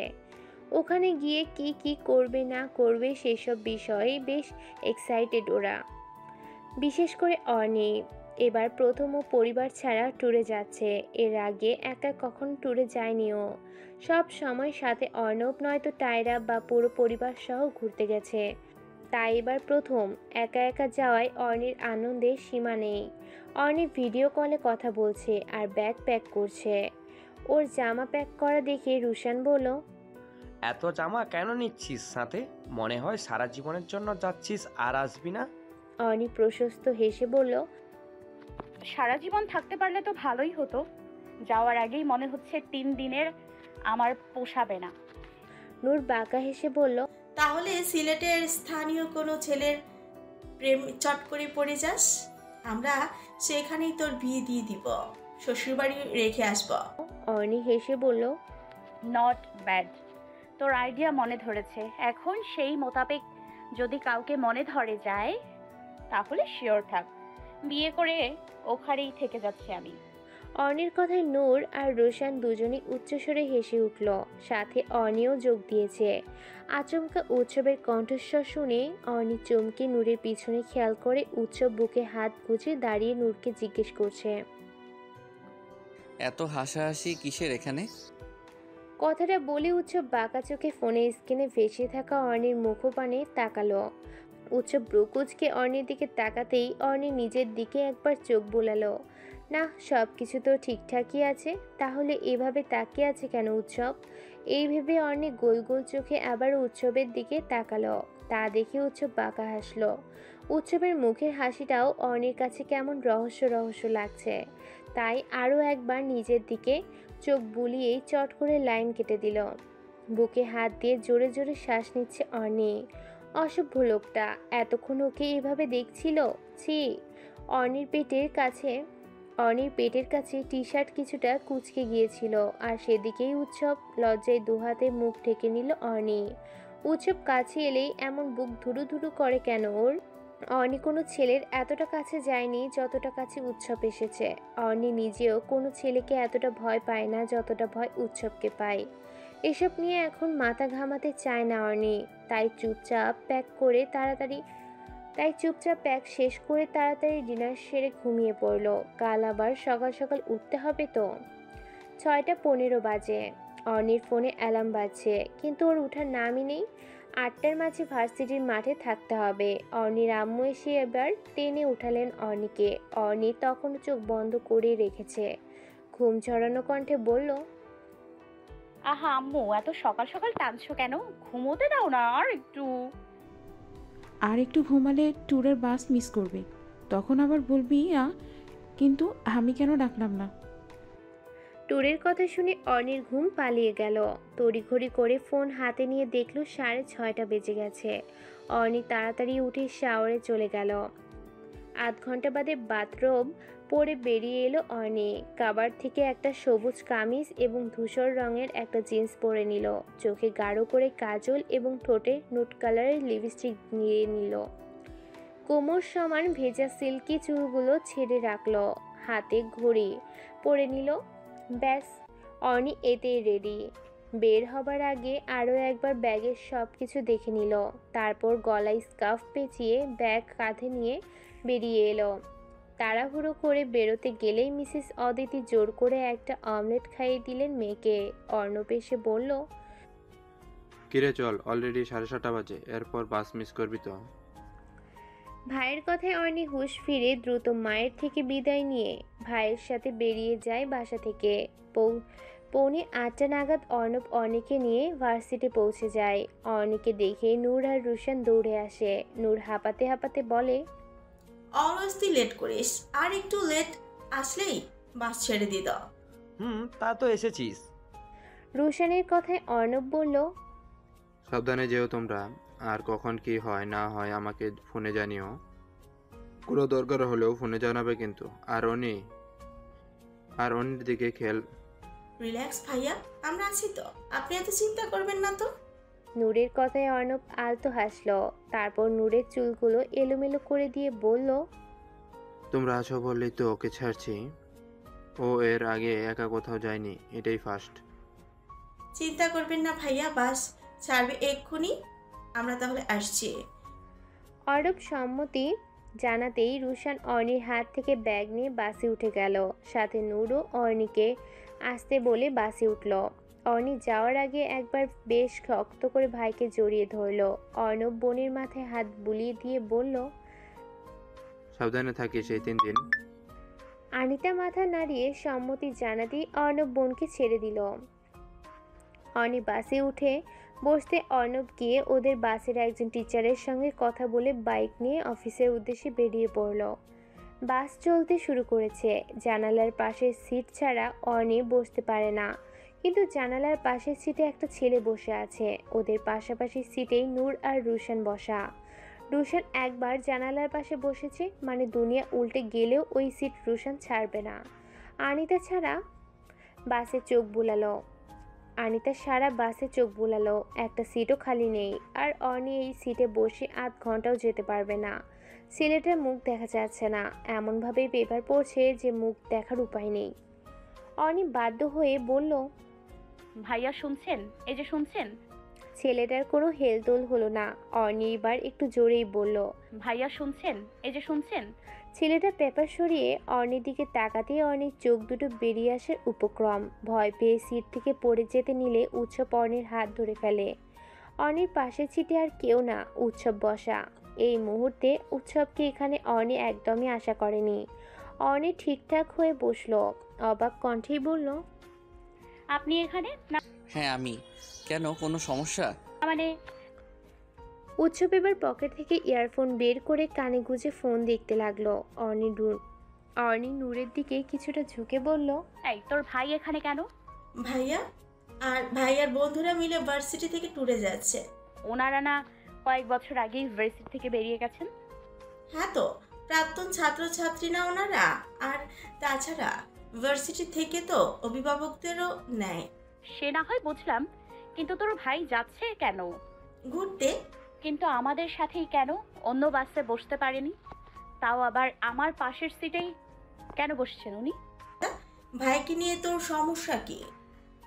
ওখানে গিয়ে কি কি করবে না করবে সেসব বিষয়ে বেশ এক্সাইটেড ওরা। বিশেষ করে অর্নি এবার প্রথম ও পরিবার ছাড়া ট্যুরে যাচ্ছে। এর আগে একা কখন ট্যুরে যায়নিও। সব সময় সাথে অর্ণব নয়তো টায়রা বা পুরো পরিবার সহ ঘুরতে গেছে। তাই এবার প্রথম একা একা যাওয়ায় অর্নির আনন্দের সীমা নেই। অর্নি ভিডিও কলে কথা বলছে আর ব্যাগ প্যাক করছে। ওর জামা প্যাক করা দেখে রুশান বলল, এত জামা কেন নিচ্ছিস সাথে? মনে হয় সারা জীবনের জন্য যাচ্ছিস আর আসবি না। অর্নি প্রশস্ত হেসে বলল, সারা জীবন থাকতে পারলে তো ভালোই হতো। যাওয়ার আগেই মনে হচ্ছে 3 দিনের আমার পোষাবে না। নূর বাঁকা হেসে বলল, তাহলে সিলেটের স্থানীয় কোনো ছেলের প্রেম চট করে পড়ে যাস, আমরা সেখানেই তোর বিয়ে দিয়ে দিব, শ্বশুরবাড়ি রেখে আসব। অর্নি হেসে বলল, নট ব্যাড, তোর আইডিয়া মনে ধরেছে। এখন সেই মোতাবেক যদি কাউকে মনে ধরে যায় তাহলে শিওর থাক, বিয়ে করে ওখানেই থেকে যাচ্ছি আমি। অর্নির কথায় নূর আর রোশান দুজনেই উচ্চস্বরে হেসে উঠল। সাথে অর্নিও যোগ দিয়েছে। আচমকা উৎসবের কণ্ঠস্বর শুনে অর্নি চমকে নূরের পিছনে খেয়াল করে উৎসব বুকে হাত গুজে দাঁড়িয়ে নূরকে জিজ্ঞেস করছে, এত হাসাহাসি কিসের এখানে? কথাটা বলে উৎসব বাঁকা চোখে ফোনের স্ক্রিনে ভেসে থাকা অর্নির মুখপানে তাকালো। উৎসব ব্রুকুজকে অর্নির দিকে তাকাতেই অর্নি নিজের দিকে একবার চোখ বোলালো। না, সব কিছু তো ঠিকঠাকই আছে। তাহলে এভাবে তাকিয়ে আছে কেন উৎসব? এই ভেবে অর্নি গোল গোল চোখে আবার উৎসবের দিকে তাকালো। তা দেখে উৎসব বাঁকা হাসলো। উৎসবের মুখের হাসিটাও অর্নির কাছে কেমন রহস্য রহস্য লাগছে। তাই আরও একবার নিজের দিকে চোখ বুলিয়েই চট করে লাইন কেটে দিল। বুকে হাত দিয়ে জোরে জোরে শ্বাস নিচ্ছে অর্ণি। অসভ্য লোকটা এতক্ষণ ওকে এভাবে দেখছিল। ছি। অর্ণির পেটের কাছে টি শার্ট কিছুটা কুঁচকে গিয়েছিল, আর সেদিকেই উৎসব লজ্জায় দুহাতে মুখ ঢেকে নিল অর্ণি। উৎসব কাছে এলেই এমন বুক ধুরু ধুরু করে কেন ওর? অর্ণি কোনো ছেলের এতটা কাছে যায়নি যতটা কাছে উৎসব এসেছে। অর্ণি নিজেও কোনো ছেলেকে এতটা ভয় পায় না যতটা ভয় উৎসবকে পায়। এসব নিয়ে এখন মাথা ঘামাতে চায় না অর্ণি। তাই চুপচাপ প্যাক শেষ করে তাড়াতাড়ি ডিনার সেরে ঘুমিয়ে পড়ল। কাল আবার সকাল সকাল উঠতে হবে তো। 6:15 বাজে। অর্ণির ফোনে অ্যালার্ম বাজছে, কিন্তু ওর ওঠার নামই নেই। 8টার মাঝে ভার্সিটির মাঠে থাকতে হবে। অর্ণির আম্মু এসে এবার টেনে উঠালেন অর্ণিকে। অর্ণি তখনও চোখ বন্ধ করে রেখেছে। ঘুম ঝরানো কণ্ঠে বলল, আহা আম্মু, এত সকাল সকাল টানছো কেন? ঘুমোতে দাও না আর একটু। আর একটু ঘুমালে ট্যুরের বাস মিস করবে, তখন আবার বলবি কিন্তু আমি কেন ডাকলাম না। ট্যুরের কথা শুনে অর্ণির ঘুম পালিয়ে গেল। তড়িঘড়ি করে ফোন হাতে নিয়ে দেখল 6:30 বেজে গেছে। অর্ণি তাড়াতাড়ি উঠে শাওয়ারে চলে গেল। আধ ঘন্টা বাদে বাথরোব পরে বেরিয়ে এলো অর্ণি। কাবার থেকে একটা সবুজ কামিজ এবং ধূসর রঙের একটা জিন্স পরে নিল। চোখে গাঢ় করে কাজল এবং ঠোঁটে নুট কালারের লিপস্টিক নিয়ে নিল। কোমর সমান ভেজা সিল্কি চুলগুলো ছেড়ে রাখলো। হাতে ঘড়ি পরে নিল। ব্যাস, অর্ণি এতেই রেডি। বের হবার আগে আরও একবার ব্যাগের সব কিছু দেখে নিল। তারপর গলায় স্কার্ফ পেঁচিয়ে ব্যাগ কাঁধে নিয়ে বেরিয়ে এলো। তাড়াহুড়ো করে বেরোতে গেলেই মিসেস অদিতি জোর করে একটা অমলেট খাইয়ে দিলেন মেয়েকে। অর্ণব এসে বলল, কিরে চল, অলরেডি 7:30 বাজে, এরপর বাস মিস করবি তো। ভাইয়ের কথায় অর্ণি হুঁশ ফিরে দ্রুত মায়ের থেকে বিদায় নিয়ে ভাইয়ের সাথে বেরিয়ে যায় বাসা থেকে। পৌনে 8টা নাগাদ অর্ণব অর্ণিকে নিয়ে ভার্সিটি পৌঁছে যায়। অর্ণিকে দেখে নূর আর রুশান দৌড়ে আসে। নূর হাঁপাতে হাঁপাতে বলে, অলওয়েজ তুই লেট করিস, আর একটু লেট আসলেই বাস ছেড়ে দিয়ে দাও। তা তো এসেছিস। রুশানের কথায় অর্ণব বলল, সাবধানে যেও তোমরা, আর কখন কি হয় না হয় আমাকে ফোনে জানিও। কোনো দরকার হলেও ফোনে জানাবে কিন্তু। আর অন্যের দিকে খেয়াল। রিল্যাক্স ভাইয়া, আমরা আছি তো, আপনি এত চিন্তা করবেন না তো। নূরের কথায় অর্ণব আলতো হাসলো। তারপর নূরের চুলগুলো এলোমেলো করে দিয়ে বলল, তোমরা আছো বললেই তো ওকে ছাড়ছি। ও এর আগে একা কোথাও যায়নি, এটাই ফার্স্ট। চিন্তা করবেন না ভাইয়া, বাস ছাড়বে এক্ষুনি, আমরা তাহলে আসছি। অর্ণব সম্মতি জানাতেই রুশান অর্ণির হাত থেকে ব্যাগ নিয়ে বাসে উঠে গেল। সাথে নূরও অর্ণিকে আসতে বলে বাসে উঠল। অর্ণি যাওয়ার আগে একবার বেশ শক্ত করে ভাইকে জড়িয়ে ধরল। অর্ণব বোনের মাথায় হাত বুলিয়ে দিয়ে বলল, সাবধানে থাকিস এই 3 দিন। আনিতা মাথা নাড়িয়ে সম্মতি জানাতেই অর্ণব বোনকে ছেড়ে দিল। অর্ণি বাসে উঠে বসতে অর্ণব গিয়ে ওদের বাসের একজন টিচারের সঙ্গে কথা বলে বাইক নিয়ে অফিসের উদ্দেশ্যে বেরিয়ে পড়ল। বাস চলতে শুরু করেছে। জানালার পাশের সিট ছাড়া অর্ণি বসতে পারে না, কিন্তু জানালার পাশের সিটে একটা ছেলে বসে আছে। ওদের পাশাপাশি সিটেই নূর আর রুশান বসা। রুশান একবার জানালার পাশে বসেছে মানে দুনিয়া উল্টে গেলেও ওই সিট রুশান ছাড়বে না। আনিতা সারা বাসে চোখ বুলালো। একটা সিটও খালি নেই। আর অর্ণি এই সিটে বসে আধ ঘন্টাও যেতে পারবে না। ছেলেটার মুখ দেখা যাচ্ছে না, এমনভাবেই পেপার পড়ছে যে মুখ দেখার উপায় নেই। অর্ণি বাধ্য হয়ে বলল, ভাইয়া শুনছেন? এই যে শুনছেন? ছেলেটার কোনো হেলদোল হলো না। অর্ণি এবার একটু জোরেই বলল, ভাইয়া শুনছেন? এই যে শুনছেন? ছেলেটা পেপার সরিয়ে অর্ণির দিকে তাকাতেই অর্ণির চোখ দুটো বেরিয়ে আসার উপক্রম। ভয় পেয়ে সিট থেকে পড়ে যেতে নিলে উৎসব অর্ণির হাত ধরে ফেলে। অর্ণির পাশের সিটে আর কেউ না, উৎসব বসা। এই মুহূর্তে উৎসবকে এখানে অর্ণি একদমই আশা করেনি। অর্ণি ঠিকঠাক হয়ে বসলো। অবাক কণ্ঠেই বলল, আপনি এখানে? না হ্যাঁ আমি। কেন, কোনো সমস্যা? মানে উৎসব এবার পকেট থেকে ইয়ারফোন বের করে কানে গুঁজে ফোন দেখতে লাগলো। অর্ণি নূরের দিকে কিছুটা ঝুঁকে বলল, এই তোর ভাই এখানে কেন? ভাইয়া আর ভাই আর বন্ধুরা মিলে ভার্সিটি থেকে ট্যুরে যাচ্ছে। ওনারা না কয়েক বছর আগেই ইউনিভার্সিটি থেকে বেরিয়ে গেছেন? হ্যাঁ তো, প্রাক্তন ছাত্রছাত্রী না ওনারা। আর তাছাড়া ভার্সিটি থেকে তো অভিভাবকদেরও নেয়। সে না হয় বুঝলাম, কিন্তু তোর ভাই যাচ্ছে কেন? ঘুরতে। কিন্তু আমাদের সাথেই কেন? অন্য বাসে বসতে পারেনি? তাও আবার আমার পাশের সিটেই কেন বসছেন উনি? ভাইকে নিয়ে তোর সমস্যা কি?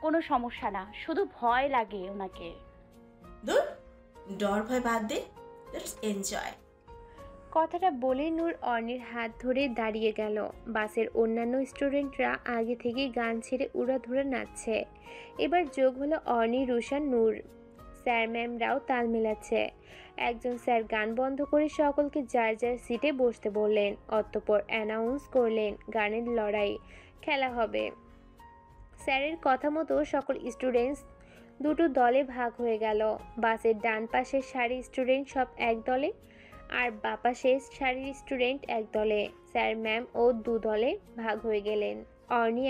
কোনো সমস্যা না, শুধু ভয় লাগে ওনাকে। দূর, ডর ভয় বাদ দে, লেটস এনজয়। কথাটা বলে নূর অর্ণির হাত ধরে দাঁড়িয়ে গেল। বাসের অন্যান্য স্টুডেন্টরা আগে থেকেই গান ছেড়ে উড়াধুরা নাচছে। এবার যোগ হলো অর্ণি, রুশান, নূর। স্যার ম্যামরাও তাল মেলাচ্ছে। একজন স্যার গান বন্ধ করে সকলকে যার যার সিটে বসতে বললেন। অতঃপর অ্যানাউন্স করলেন গানের লড়াই খেলা হবে। স্যারের কথা মতো সকল স্টুডেন্টস দুটো দলে ভাগ হয়ে গেল। বাসের ডান পাশের সারি স্টুডেন্ট সব এক দলে, আর বাঁ পাশের সারির স্টুডেন্ট এক দলে। স্যার ম্যাম ও দু দলে ভাগ হয়ে গেলেন। অর্ণি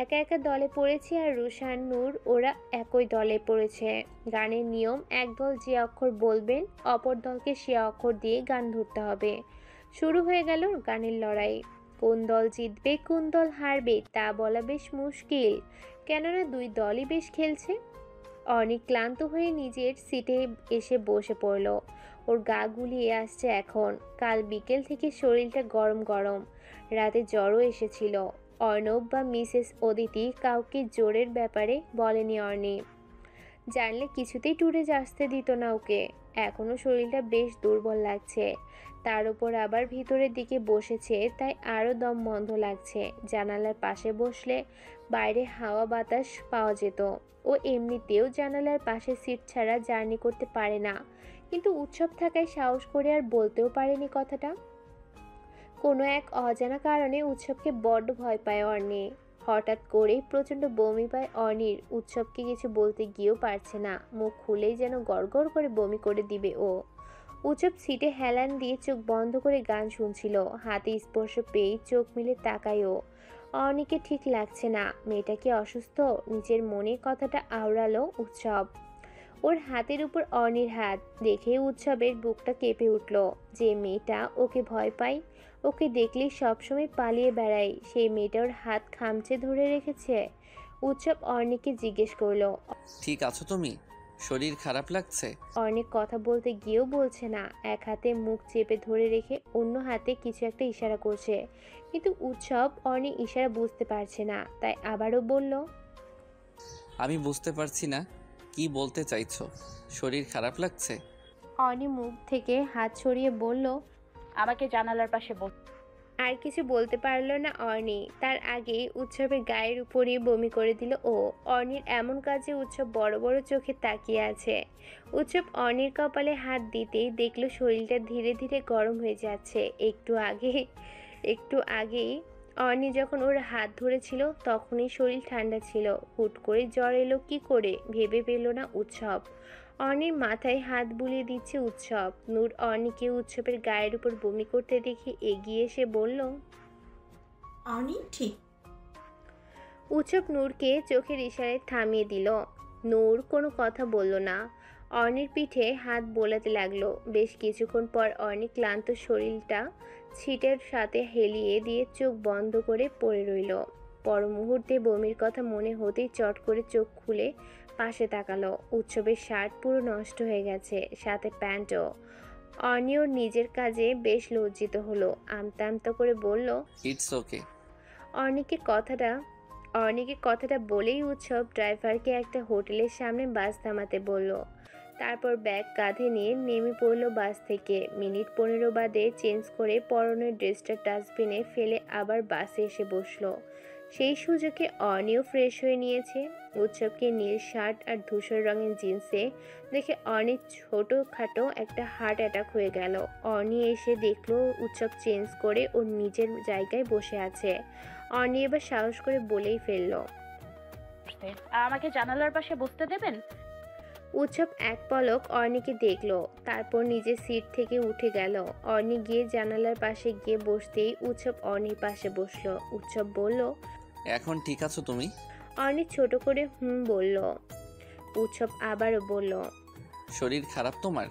একা একা দলে পড়েছে, আর রুশান, নূর ওরা একই দলে পড়েছে। গানের নিয়ম, এক দল যে অক্ষর বলবেন অপর দলকে সে অক্ষর দিয়ে গান ধরতে হবে। শুরু হয়ে গেল গানের লড়াই। কোন দল জিতবে কোন দল হারবে তা বলা বেশ মুশকিল, কেননা দুই দলই বেশ খেলছে। অনেক ক্লান্ত হয়ে নিজের সিটে এসে বসে পড়ল। ওর গা গুলিয়ে আসছে এখন। কাল বিকেল থেকে শরীরটা গরম গরম। রাতে জ্বরও এসেছিল। অর্ণব বা মিসেস অদিতি কাউকে জোরের ব্যাপারে বলেনি অর্ণি। জানলে কিছুতেই ট্যুরে আসতে দিত না ওকে। এখনও শরীরটা বেশ দুর্বল লাগছে। তার উপর আবার ভিতরের দিকে বসেছে, তাই আরও দম বন্ধ লাগছে। জানালার পাশে বসলে বাইরে হাওয়া বাতাস পাওয়া যেত। ও এমনিতেও জানালার পাশে সিট ছাড়া জার্নি করতে পারে না, কিন্তু উৎসব থাকায় সাহস করে আর বলতেও পারেনি কথাটা। কোনো এক অজানা কারণে উৎসবকে বড্ড ভয় পায় অর্ণি। হঠাৎ করেই প্রচণ্ড বমি পায় অর্ণির। উৎসবকে কিছু বলতে গিয়েও পারছে না, মুখ খুলেই যেন গড়গড় করে বমি করে দিবে ও। উৎসব সিটে হেলান দিয়ে চোখ বন্ধ করে গান শুনছিল। হাতে স্পর্শ পেয়েই চোখ মিলে তাকায় ও। অর্ণিকে ঠিক লাগছে না। মেয়েটা কি অসুস্থ? নিজের মনে কথাটা আওড়ালো উৎসব। ওর হাতের উপর অর্ণির হাত দেখে উৎসবের বুকটা কেঁপে উঠল। যে মেয়েটা ওকে ভয় পায়, ওকে দেখলেই সবসময় পালিয়ে বেড়ায়, সেই মেয়েটা ওর হাত খামচে ধরে রেখেছে। উৎসব অর্ণিকে জিজ্ঞেস করলো, ঠিক আছো তুমি? শরীর খারাপ লাগছে? অর্ণি কথা বলতে গিয়েও বলছে না। এক হাতে মুখ চেপে ধরে রেখে অন্য হাতে কিছু একটা ইশারা করছে, কিন্তু উৎসব অর্ণি ইশারা বুঝতে পারছে না, তাই আবারও বলল, আমি বুঝতে পারছি না কি বলতে চাইছো। শরীর খারাপ লাগছে? অর্ণি মুখ থেকে হাত সরিয়ে বলল, আমাকে জানালার পাশে বস। আর কিছু বলতে পারল না অর্ণি। তার আগেই উৎসবের গায়ের উপরই বমি করে দিল ও। অর্ণির এমন কাজে উৎসব বড় বড় চোখে তাকিয়ে আছে। উৎসব অর্ণির কপালে হাত দিতেই দেখল শরীরটা ধীরে ধীরে গরম হয়ে যাচ্ছে। একটু আগেই অর্ণি যখন ওর হাত ধরেছিল তখনই শরীর ঠান্ডা ছিল। হুট করে জ্বর এলো কি করে ভেবে পেল না উৎসব। অর্ণির মাথায় হাত বুলিয়ে দিচ্ছে উৎসব। নূর অর্ণিকে উৎসবের গায়ের উপর বমি করতে দেখে এগিয়ে এসে বলল, অর্ণি ঠিক। উৎসব নূরকে চোখের ইশারায় থামিয়ে দিল। নূর কোনো কথা বলল না, অর্ণির পিঠে হাত বোলাতে লাগলো। বেশ কিছুক্ষণ পর অর্ণি ক্লান্ত শরীরটা ছিটের সাথে হেলিয়ে দিয়ে চোখ বন্ধ করে পড়ে রইল। পর মুহূর্তে বমির কথা মনে হতেই চট করে চোখ খুলে পাশে তাকালো। উৎসবের শার্ট পুরো নষ্ট হয়ে গেছে, সাথে প্যান্টও। অর্ণি ওর নিজের কাজে বেশ লজ্জিত হলো। আমতা আমতা করে বলল, ইটস ওকে। অর্ণিকে কথাটা বলেই উৎসব ড্রাইভারকে একটা হোটেলের সামনে বাস থামাতে বলল। তারপর ব্যাগ কাঁধে নিয়ে নেমে পড়ল বাস থেকে। মিনিট 15 বাদে চেঞ্জ করে পরনের ড্রেসটা ডাস্টবিনে ফেলে আবার বাসে এসে বসলো। সেই সুযোগে অর্ণিও ফ্রেশ হয়ে নিয়েছে। উৎসবকে নীল শার্ট আর ধূসর রঙের জিন্সে দেখে অর্ণির ছোটোখাটো একটা হার্ট অ্যাটাক হয়ে গেল। অর্ণি এসে দেখলো উৎসব চেঞ্জ করে ওর নিজের জায়গায় বসে আছে। অর্ণি এবার সাহস করে বলেই ফেলল, আমাকে জানালার পাশে বসতে দেবেন? উৎসব এক পলক অর্ণিকে দেখলো, তারপর নিজের সিট থেকে উঠে গেল। অর্ণি গিয়ে জানালার পাশে গিয়ে বসতেই উৎসব অর্ণির পাশে বসলো। উৎসব বলল, এখন ঠিক আছো তুমি? অর্ণি ছোট করে বলল। উৎসব আবারও বলল, শরীর খারাপ তোমার?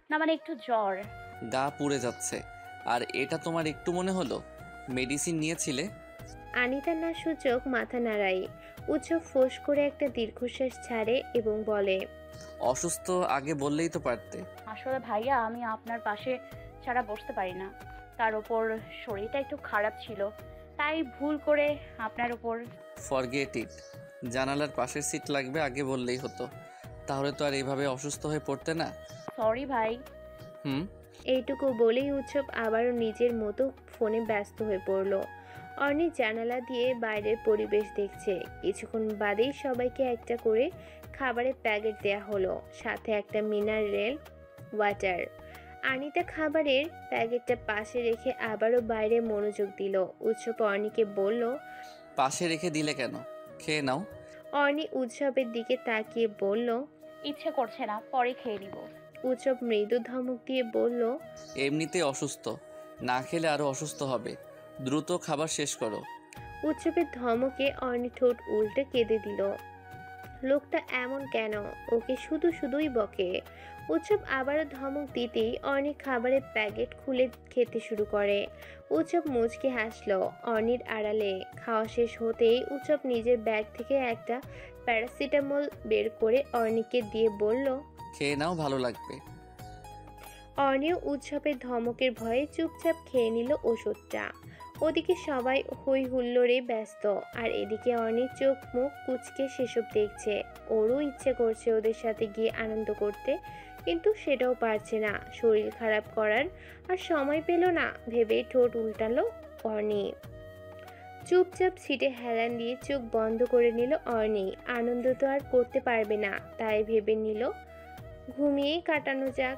না মানে একটু জ্বর। গা পুড়ে যাচ্ছে, আর এটা তোমার একটু মনে হলো? মেডিসিন নিয়েছিলে? আনিতা না সূচক মাথা নাড়াই। উৎসব ফোঁস করে একটা দীর্ঘশ্বাস ছাড়ে এবং বলে, অসুস্থ আগে বললেই তো পারতে। আসলে ভাইয়া আমি আপনার পাশে ছাড়া বসতে পারি না, তার ওপর শরীরটা একটু খারাপ ছিল, তাই ভুল করে আপনার ওপর। Forget it. জানালার পাশের সিট লাগবে আগে বললেই হতো, তাহলে তো আর এইভাবে অসুস্থ হয়ে পড়তে না। সরি ভাই। এইটুকু বলেই উৎসব আবারও নিজের মতো ফোনে ব্যস্ত হয়ে পড়ল। অর্ণি জানালা দিয়ে বাইরের পরিবেশ দেখছে। কিছুক্ষণ বাদেই সবাইকে একটা করে খাবারের প্যাকেট দেয়া হলো, সাথে একটা মিনারেল ওয়াটার। আনিতা খাবারের প্যাকেটটা পাশে রেখে আবারও বাইরে মনোযোগ দিল। উৎসব অর্ণিকে বলল, পাশে রেখে দিলে কেন? খেয়ে নাও। অর্ণি উৎসবের দিকে তাকিয়ে বলল, ইচ্ছে করছে না, পরে খেয়ে নিব। উৎসব মৃদু ধমক দিয়ে বলল, এমনিতে অসুস্থ, না খেলে আরো অসুস্থ হবে, দ্রুত খাবার শেষ করো। উৎসবের ধমকে অর্ণি ঠোঁট উল্টে কেঁদে দিল। লোকটা এমন কেন? ওকে শুধু শুধুই বকে। উৎসব আবারও ধমক দিতেই অর্ণি খাবারের প্যাকেট খুলে খেতে শুরু করে। উৎসব মুচকি হাসলো অর্ণির আড়ালে। খাওয়া শেষ হতেই উৎসব নিজের ব্যাগ থেকে একটা প্যারাসিটামল বের করে অর্ণিকে দিয়ে বলল, খেয়ে নাও, ভালো লাগবে। অর্ণিও উৎসবের ধমকের ভয়ে চুপচাপ খেয়ে নিল ওষুধটা। ওদিকে সবাই হই হুল্লোড়ে ব্যস্ত, আর এদিকে অর্ণির চোখ মুখ কুচকে সেসব দেখছে। ওরও ইচ্ছে করছে ওদের সাথে গিয়ে আনন্দ করতে, কিন্তু সেটাও পারছে না, শরীর খারাপ করার আর সময় পেল না ভেবেই ঠোঁট উল্টালো অর্ণি। চুপচাপ সিটে হেলান দিয়ে চোখ বন্ধ করে নিল অর্ণি। আনন্দ তো আর করতে পারবে না, তাই ভেবে নিল ঘুমিয়েই কাটানো যাক।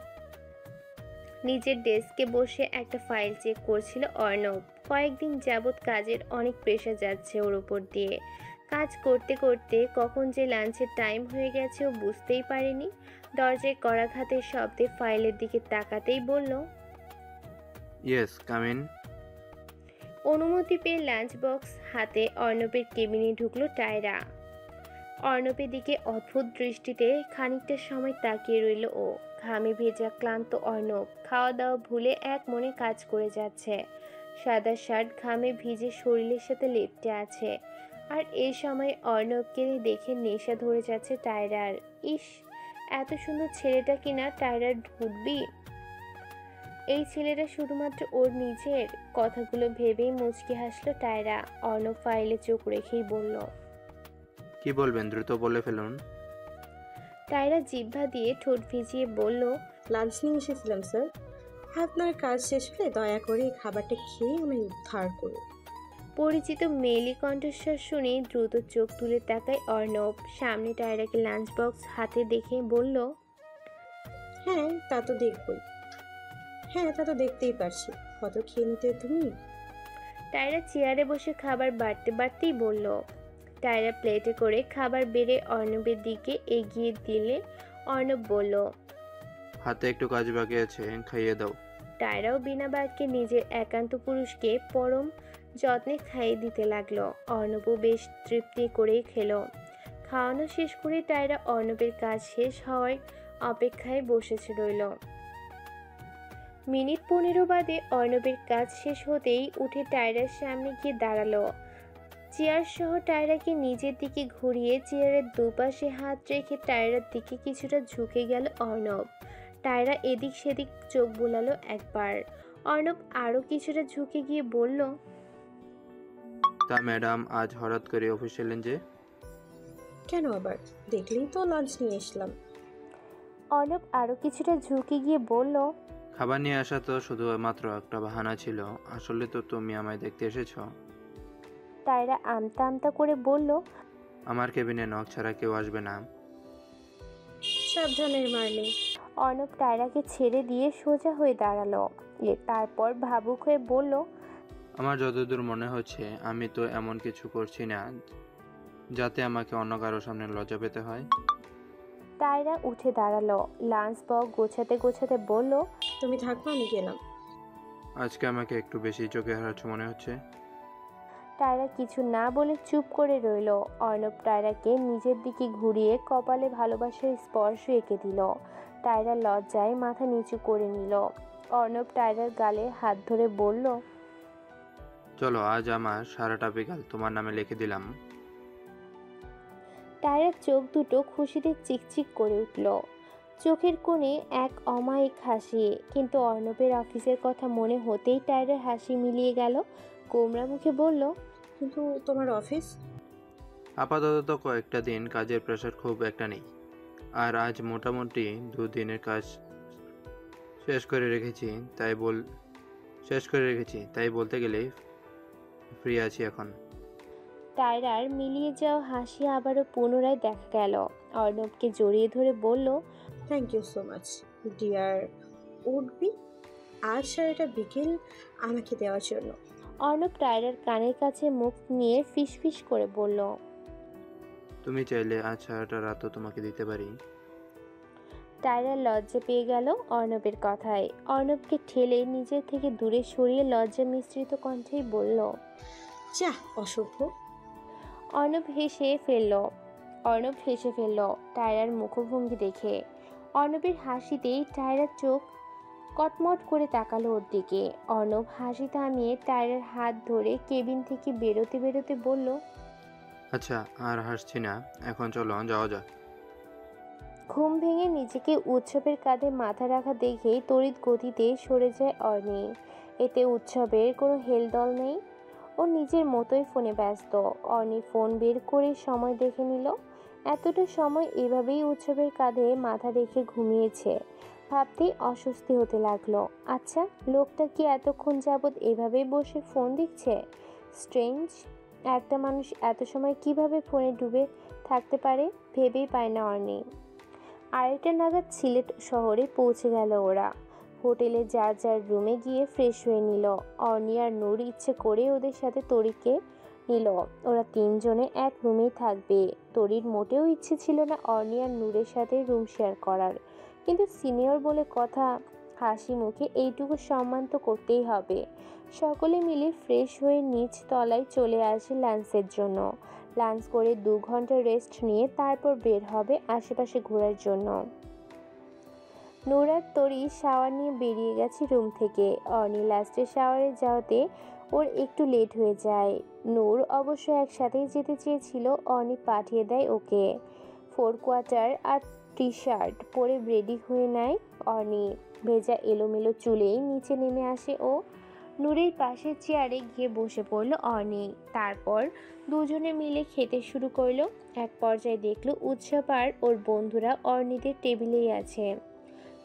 নিজের ডেস্কে বসে একটা ফাইল চেক করছিল অর্ণব। কয়েকদিন যাবৎ কাজের অনেক প্রেশার যাচ্ছে ওর উপর দিয়ে। কাজ করতে করতে কখন যে লাঞ্চের টাইম হয়ে গেছে ও বুঝতেই পারেনি। দরজায় করাঘাতের শব্দে ফাইলের দিকে তাকাতেই বলল, ইয়েস, কাম ইন। অনুমতি পেয়ে লাঞ্চ বক্স হাতে অর্ণবের কেবিনে ঢুকলো টায়রা। অর্ণবের দিকে অদ্ভুত দৃষ্টিতে খানিকটা সময় তাকিয়ে রইল ও। ঘামে ভেজা ক্লান্ত অর্ণব খাওয়া দাওয়া ভুলে এক মনে কাজ করে যাচ্ছে। সাদা শার্ট ঘামে ভিজে শরীরের সাথে লেপ্টে আছে। আর এই সময় অর্ণবকে দেখে নেশা ধরে যাচ্ছে টায়রার। ইস, এত সুন্দর ছেলেটা কিনা টায়রার ঢুকবি। এই ছেলেটা শুধুমাত্র ওর নিজের। কথাগুলো ভেবেই মুচকি হাসলো টায়রা। অর্ণব ফাইলে চোখ রেখেই বলল, কি বলবেন দ্রুত বলে ফেলুন। টায়রা জিহ্বা দিয়ে ঠোঁট ভিজিয়ে বলল, লাঞ্চ নিয়ে এসেছিলাম স্যার, আপনার কাজ শেষ হলে দয়া করে খাবারটা খেয়ে আমায় উদ্ধার করুন। পরিচিত মেয়েলি কণ্ঠস্বর শুনে দ্রুত চোখ তুলে তাকায় অর্ণব। সামনে টায়রাকে লাঞ্চ বক্স হাতে দেখে বলল, হ্যাঁ তা তো দেখবই, হ্যাঁ তা তো দেখতেই পারছি, কত খেয়ে নিতে তুমি। টায়রা চেয়ারে বসে খাবার বাড়তে বাড়তেই বলল। টায়রা প্লেটে করে খাবার বেড়ে অর্ণবের দিকে এগিয়ে দিলে অর্ণব বলল, হাতে একটু কাজ বাকি আছে, খাইয়ে দাও। টায়রাও বিনা বাক্যে নিজের একান্ত পুরুষকে পরম যত্নে খাইয়ে দিতে লাগলো। অর্ণবও বেশ তৃপ্তি করেই খেলো। খাওয়ানো শেষ করে টায়রা অর্ণবের কাজ শেষ হওয়ার অপেক্ষায় বসেছে রইল। মিনিট 15 বাদে অর্ণবের কাজ শেষ হতেই উঠে টায়রার সামনে গিয়ে দাঁড়ালো। চেয়ার সহ টায়রাকে নিজের দিকে ঘুরিয়ে চেয়ারের দুপাশে হাত রেখে টায়রার দিকে কিছুটা ঝুঁকে গেল অর্ণব। টায়রা এদিক সেদিক চোখ বোলালো একবার। অর্ণব আরো কিছুটা ঝুঁকে গিয়ে বলল, তা ম্যাডাম আজ হঠাৎ করে অফিস এলেন যে? কেন আবার? দেখলেই তো লাঞ্চ নিয়ে এসলাম। অর্ণব আরো কিছুটা ঝুঁকে গিয়ে বলল, খাবার নিয়ে আসা তো শুধুমাত্র একটা বাহানা ছিল, আসলে তো তুমি আমায় দেখতে এসেছো। টায়রা আমতা আমতা করে বলল, আমার কেবিনে নখ ছাড়া কেউ আসবে না। সাবধানের মারলে। অর্ণব টায়রাকে ছেড়ে দিয়ে সোজা হয়ে দাঁড়ালো। তারপর ভাবুক হয়ে বলল, আমার যতদূর মনে হচ্ছে আমি তো এমন কিছু করছি না যাতে আমাকে অন্য কারোর সামনে লজ্জা পেতে হয়। টায়রা উঠে দাঁড়ালো। লাঞ্চ বক্স গোছাতে গোছাতে বলল, তুমি থাকো, আমি গেলাম। আজকে আমাকে একটু বেশি চোখে হারাচ্ছ মনে হচ্ছে। টায়রা কিছু না বলে চুপ করে রইল। অর্ণব টায়রাকে নিজের দিকে ঘুরিয়ে কপালে ভালোবাসার স্পর্শ এঁকে দিল। টায়রা লজ্জায় মাথা নিচু করে নিল। অর্ণব টায়রার গালে হাত ধরে বলল, চলো, আজ আমার সারাটা বিকাল তোমার নামে লিখে দিলাম। টায়রার চোখ দুটো খুশিতে চিকচিক করে উঠল। চোখের কোণে এক অমায়িক হাসি। কিন্তু অর্ণবের অফিসের কথা মনে হতেই টায়রার হাসি মিলিয়ে গেল। গোমরা মুখে বলল, কিন্তু তোমার অফিস? আপাতত কয়েকটা দিন কাজের প্রেশার খুব একটা নেই, আর আজ মোটামুটি 2 দিনের কাজ শেষ করে রেখেছি, তাই বলতে গেলে ফ্রি আছি এখন। টায়রার মিলিয়ে যাওয়া হাসি আবারও পুনরায় দেখা গেল। অর্ণবকে জড়িয়ে ধরে বলল, thank you so much dear would be, আজ সারাটা বিকেল আমাকে দেওয়ার জন্য। অর্ণব টায়রার কানের কাছে মুখ নিয়ে ফিসফিস করে বলল, তুমি চাইলে আজ সারাটা রাতও তোমাকে দিতে পারি। টায়রার লজ্জা পেয়ে গেল অর্ণবের কথায়। অর্ণবকে ঠেলে নিজের থেকে দূরে সরিয়ে লজ্জা মিশ্রিত কণ্ঠেই বলল, যা অসভ্য। অর্ণব হেসে ফেলল টায়রার মুখভঙ্গি দেখে। অর্ণবের হাসিতেই টায়রার চোখ কটমট করে তাকালো ওর দিকে। অর্ণব হাসি থামিয়ে টায়রার হাত ধরে কেবিন থেকে বেরোতে বেরোতে বলল, আচ্ছা, আর হাসছি না, এখন চলো যাওয়া যাক। ঘুম ভেঙে নিজেকে উৎসবের কাঁধে মাথা রাখা দেখেই তড়িৎ গতিতে সরে যায় অর্ণি। এতে উৎসবের কোনো হেলদল নেই। ও নিজের মতোই ফোনে ব্যস্ত। অর্ণি ফোন বের করে সময় দেখে নিল। এতটা সময় এভাবেই উৎসবের কাঁধে মাথা রেখে ঘুমিয়েছে। ভাবতেই অস্বস্তি হতে লাগলো। আচ্ছা, লোকটা কি এতক্ষণ যাবৎ এভাবেই বসে ফোন দেখছে? স্ট্রেঞ্জ। একটা মানুষ এত সময় কিভাবে ফোনে ডুবে থাকতে পারে ভেবেই পায় না অর্ণি। 2:30 নাগাদ সিলেট শহরে পৌঁছে গেল ওরা। হোটেলে যার যার রুমে গিয়ে ফ্রেশ হয়ে নিল। অর্ণি আর নূর ইচ্ছে করে ওদের সাথে তরিকে নিল। ওরা 3 জনে এক রুমেই থাকবে। তরির মোটেও ইচ্ছে ছিল না অর্ণি আর নূরের সাথে রুম শেয়ার করার, কিন্তু সিনিয়র বলে কথা, হাসি মুখে এইটুকু সম্মান তো করতেই হবে। সকলে মিলে ফ্রেশ হয়ে নিচ তলায় চলে আসে লাঞ্চের জন্য। লাঞ্চ করে 2 ঘন্টা রেস্ট নিয়ে তারপর বের হবে আশেপাশে ঘোরার জন্য। নূর আর তরি শাওয়ার নিয়ে বেরিয়ে গেছে রুম থেকে। অর্ণি লাস্টে শাওয়ারে যাওয়াতে ওর একটু লেট হয়ে যায়। নূর অবশ্য একসাথেই যেতে চেয়েছিল, অর্ণি পাঠিয়ে দেয় ওকে। 4 কোয়ার্টার আর টি-শার্ট পরে রেডি হয়ে নেয় অর্ণি। ভেজা এলোমেলো চুলেই নিচে নেমে আসে ও। নূরের পাশের চেয়ারে গিয়ে বসে পড়ল অর্ণি। তারপর দুজনে মিলে খেতে শুরু করলো। এক পর্যায়ে দেখলো উৎসব আর ওর বন্ধুরা অর্ণিদের টেবিলেই আছে।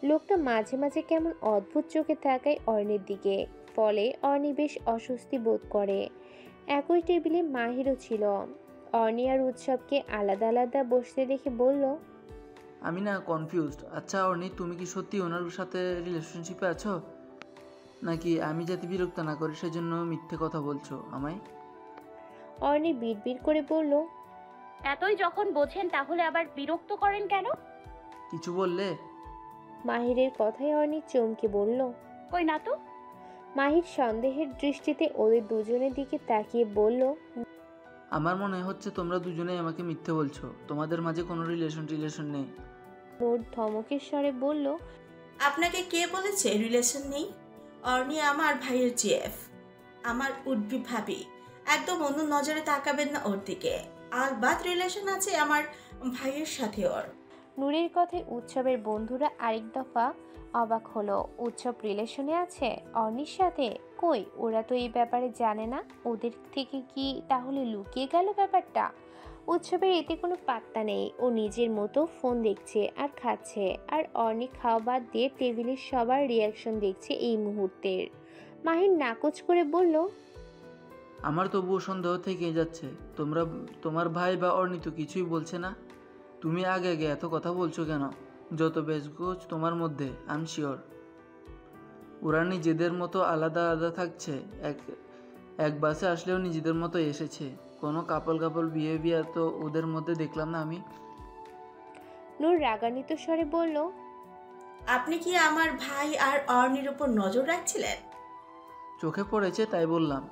লোকটা মাঝে মাঝে কেমন অদ্ভুত চোখে তাকায় অর্ণির দিকে, ফলে অর্ণি বেশ অস্বস্তি বোধ করে। একই টেবিলে মাহিরও ছিল। অর্ণি আর উৎসবকে আলাদা আলাদা বসতে দেখে বলল, আমি না কনফিউজড। আচ্ছা অর্ণি, তুমি কি সত্যি ওনার সাথে রিলেশনশিপে আছো, নাকি আমি যাতে বিরক্ত না করি সেজন্য মিথ্যে কথা বলছো আমায়? অর্ণি বিড়বিড় করে বলল, এতই যখন বোঝেন তাহলে আবার বিরক্ত করেন কেন? কিছু বললে? মাহিরের কথায় অর্ণি চমকে বলল, কই না তো। মাহির সন্দেহের দৃষ্টিতে ওদের দুজনের দিকে তাকিয়ে বলল, আমার মনে হচ্ছে তোমরা দুজনেই আমাকে মিথ্যে বলছো, তোমাদের মাঝে কোনো রিলেশন নেই। নূর ধমকের স্বরে বলল, আপনাকে কে বলেছে রিলেশন নেই? অর্ণি আমার ভাইয়ের জিএফ, আমার উডবি ভাবি। একদম অন্য নজরে তাকাবেন না ওর দিকে। আলবাত রিলেশন আছে আমার ভাইয়ের সাথে ওর। নূরের কথায় উৎসবের বন্ধুরা আরেক দফা অবাক হলো। উৎসব রিলেশনে আছে অর্ণির সাথে? কই, ওরা তো এই ব্যাপারে জানে না। ওদের থেকে কি তাহলে লুকিয়ে গেল ব্যাপারটা? উৎসবের এতে কোনো পাত্তা নেই। ও নিজের মতো ফোন দেখছে আর খাচ্ছে, আর অর্ণি খাওয়া বাদ দিয়ে টেবিলের সবার রিয়াকশন দেখছে এই মুহূর্তের। মাহির নাকচ করে বলল, আমার তবুও সন্দেহ থেকে যাচ্ছে। তোমার ভাই বা অর্ণি তো কিছুই বলছে না। তুমি আগে আগে এত কথা বলছো কেন? যত বেশগোছ তোমার মধ্যে, আই এম শিওর ওরা নিজেদের মতো আলাদা আলাদা থাকছে। এক বাসে আসলেও নিজেদের মতো এসেছে। কোনো কাপল বিহেভিয়ার তো ওদের মধ্যে দেখলাম না আমি। নূর রাগান্বিত স্বরে বলল, আপনি কি আমার ভাই আর অর্ণির উপর নজর রাখছিলেন? চোখে পড়েছে তাই বললাম।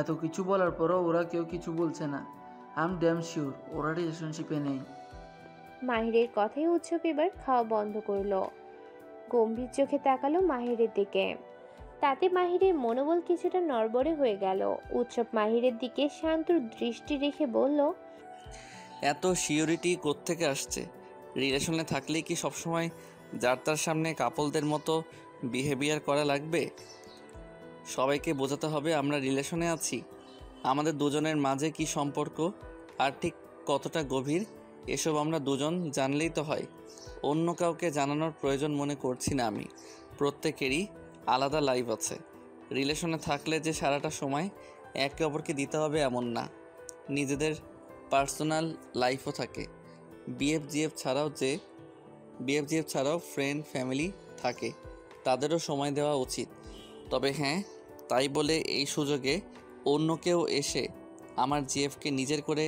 এত কিছু বলার পরও ওরা কেউ কিছু বলছে না। আই এম ড্যাম শিওর ওরা রিলেশনশিপে নেই। মাহিরের কথাই উৎসব এবার খাওয়া বন্ধ করলো। গম্ভীর চোখে তাকালো মাহিরের দিকে। তাতে মাহিরের মনোবল কিছুটা নড়বড়ে হয়ে গেল। উৎসব মাহিরের দিকে শান্ত দৃষ্টি রেখে বলল, এত সিওরিটি কোত্থেকে আসছে? রিলেশনে থাকলে কি সবসময় যার তার সামনে কাপলদের মতো বিহেভিয়ার করা লাগবে? সবাইকে বোঝাতে হবে আমরা রিলেশনে আছি। আমাদের দুজনের মাঝে কি সম্পর্ক আর ঠিক কতটা গভীর এসব আমরা দুজন জানলেই তো হয়। অন্য কাউকে জানানোর প্রয়োজন মনে করছি না আমি। প্রত্যেকেরই আলাদা লাইফ আছে। রিলেশনে থাকলে যে সারাটা সময় একে অপরকে দিতে হবে এমন না। নিজেদের পার্সোনাল লাইফও থাকে। বিএফজিএফ ছাড়াও ফ্রেন্ড ফ্যামিলি থাকে, তাদেরও সময় দেওয়া উচিত। তবে হ্যাঁ, তাই বলে এই সুযোগে অন্য কেউ এসে আমার জিএফকে নিজের করে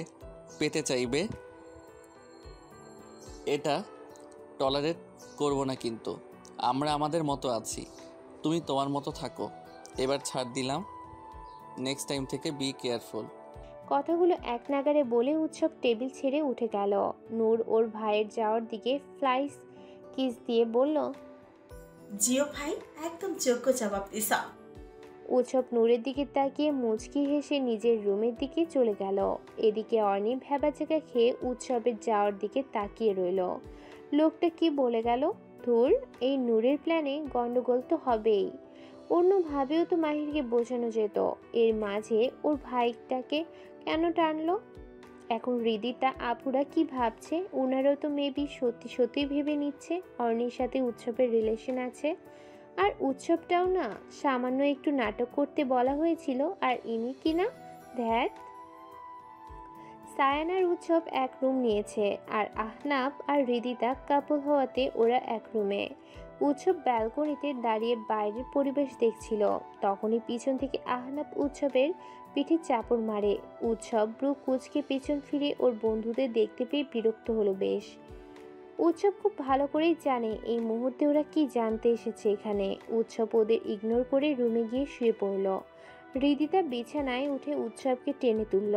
পেতে চাইবে, এটা টলারেট করব না। কিন্তু আমরা আমাদের মতো আছি, তুমি তোমার মতো থাকো। এবার ছাড় দিলাম, নেক্সট টাইম থেকে বি কেয়ারফুল। কথাগুলো এক নাগারে বলে উৎসব টেবিল ছেড়ে উঠে গেল। নূর ওর ভাইয়ের যাওয়ার দিকে ফ্লাইস কিস দিয়ে বলল, জিও ভাই একদম যোগ্য জবাব দিছা। উৎসব নূরের দিকে তাকিয়ে মুচকি হেসে নিজের রুমের দিকে চলে গেল। এদিকে অর্ণি ভ্যাবাচাকা খেয়ে উৎসবের যাওয়ার দিকে তাকিয়ে রইল। লোকটা কি বলে গেল? ধুর, এই নূরের প্ল্যানে গন্ডগোল তো হবেই। অন্যভাবেও তো মাহিরকে বোঝানো যেত। এর মাঝে ওর ভাইটাকে কেন টানলো? এখন হৃদিতা আপুরা কি ভাবছে? ওনারাও তো মেবি সত্যি সত্যি ভেবে নিচ্ছে অর্ণির সাথে উৎসবের রিলেশন আছে। আর উৎসবটাও না সামান্য একটু নাটক করতে বলা হয়েছিল, আর ইনি কিনা ধ্যাত। সায়ান আর উৎসব এক রুম নিয়েছে, আর আহনাব আর হৃদিতা কাপল হওয়াতে ওরা এক রুমে। উৎসব ব্যালকনিতে দাঁড়িয়ে বাইরের পরিবেশ দেখছিল। তখনই পিছন থেকে আহনাব উৎসবের পিঠে চাপড় মারে। উৎসব ব্রু কুচকে পিছন ফিরে ওর বন্ধুদের দেখতে পেয়ে বিরক্ত হলো বেশ। উৎসব খুব ভালো করেই জানে এই মুহূর্তে ওরা কি জানতে এসেছে এখানে। উৎসব ওদের ইগনোর করে রুমে গিয়ে শুয়ে পড়ল। হৃদিতা বিছানায় উঠে উৎসবকে টেনে তুলল।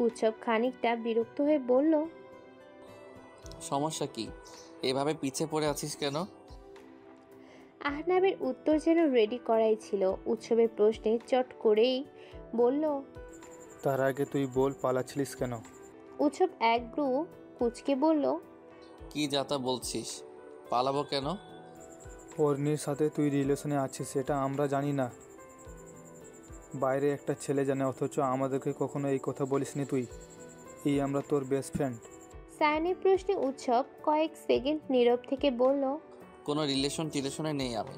উৎসব খানিকটা বিরক্ত হয়ে বলল, সমস্যা কি? এভাবে পিছিয়ে পড়ে আছিস কেন? আহনাবের উত্তর যেন রেডি করাই ছিল। উৎসবের প্রশ্নে চট করেই বলল, তার আগে তুই বল পালাচ্ছিলিস কেন? উৎসব এক ব্রু কুচকে বলল, কি যাতা বলছিস? পালাবো কেন? অর্ণির সাথে তুই রিলেশনে আছিস সেটা আমরা জানি না, বাইরে একটা ছেলে জানে, অথচ আমাদেরকে কখনো এই কথা বলিসনি তুই। এই আমরা তোর বেস্ট ফ্রেন্ড। সায়নের প্রশ্নে উৎসব কয়েক সেকেন্ড নীরব থেকে বলল, কোনো টিলেশনে নেই আমি।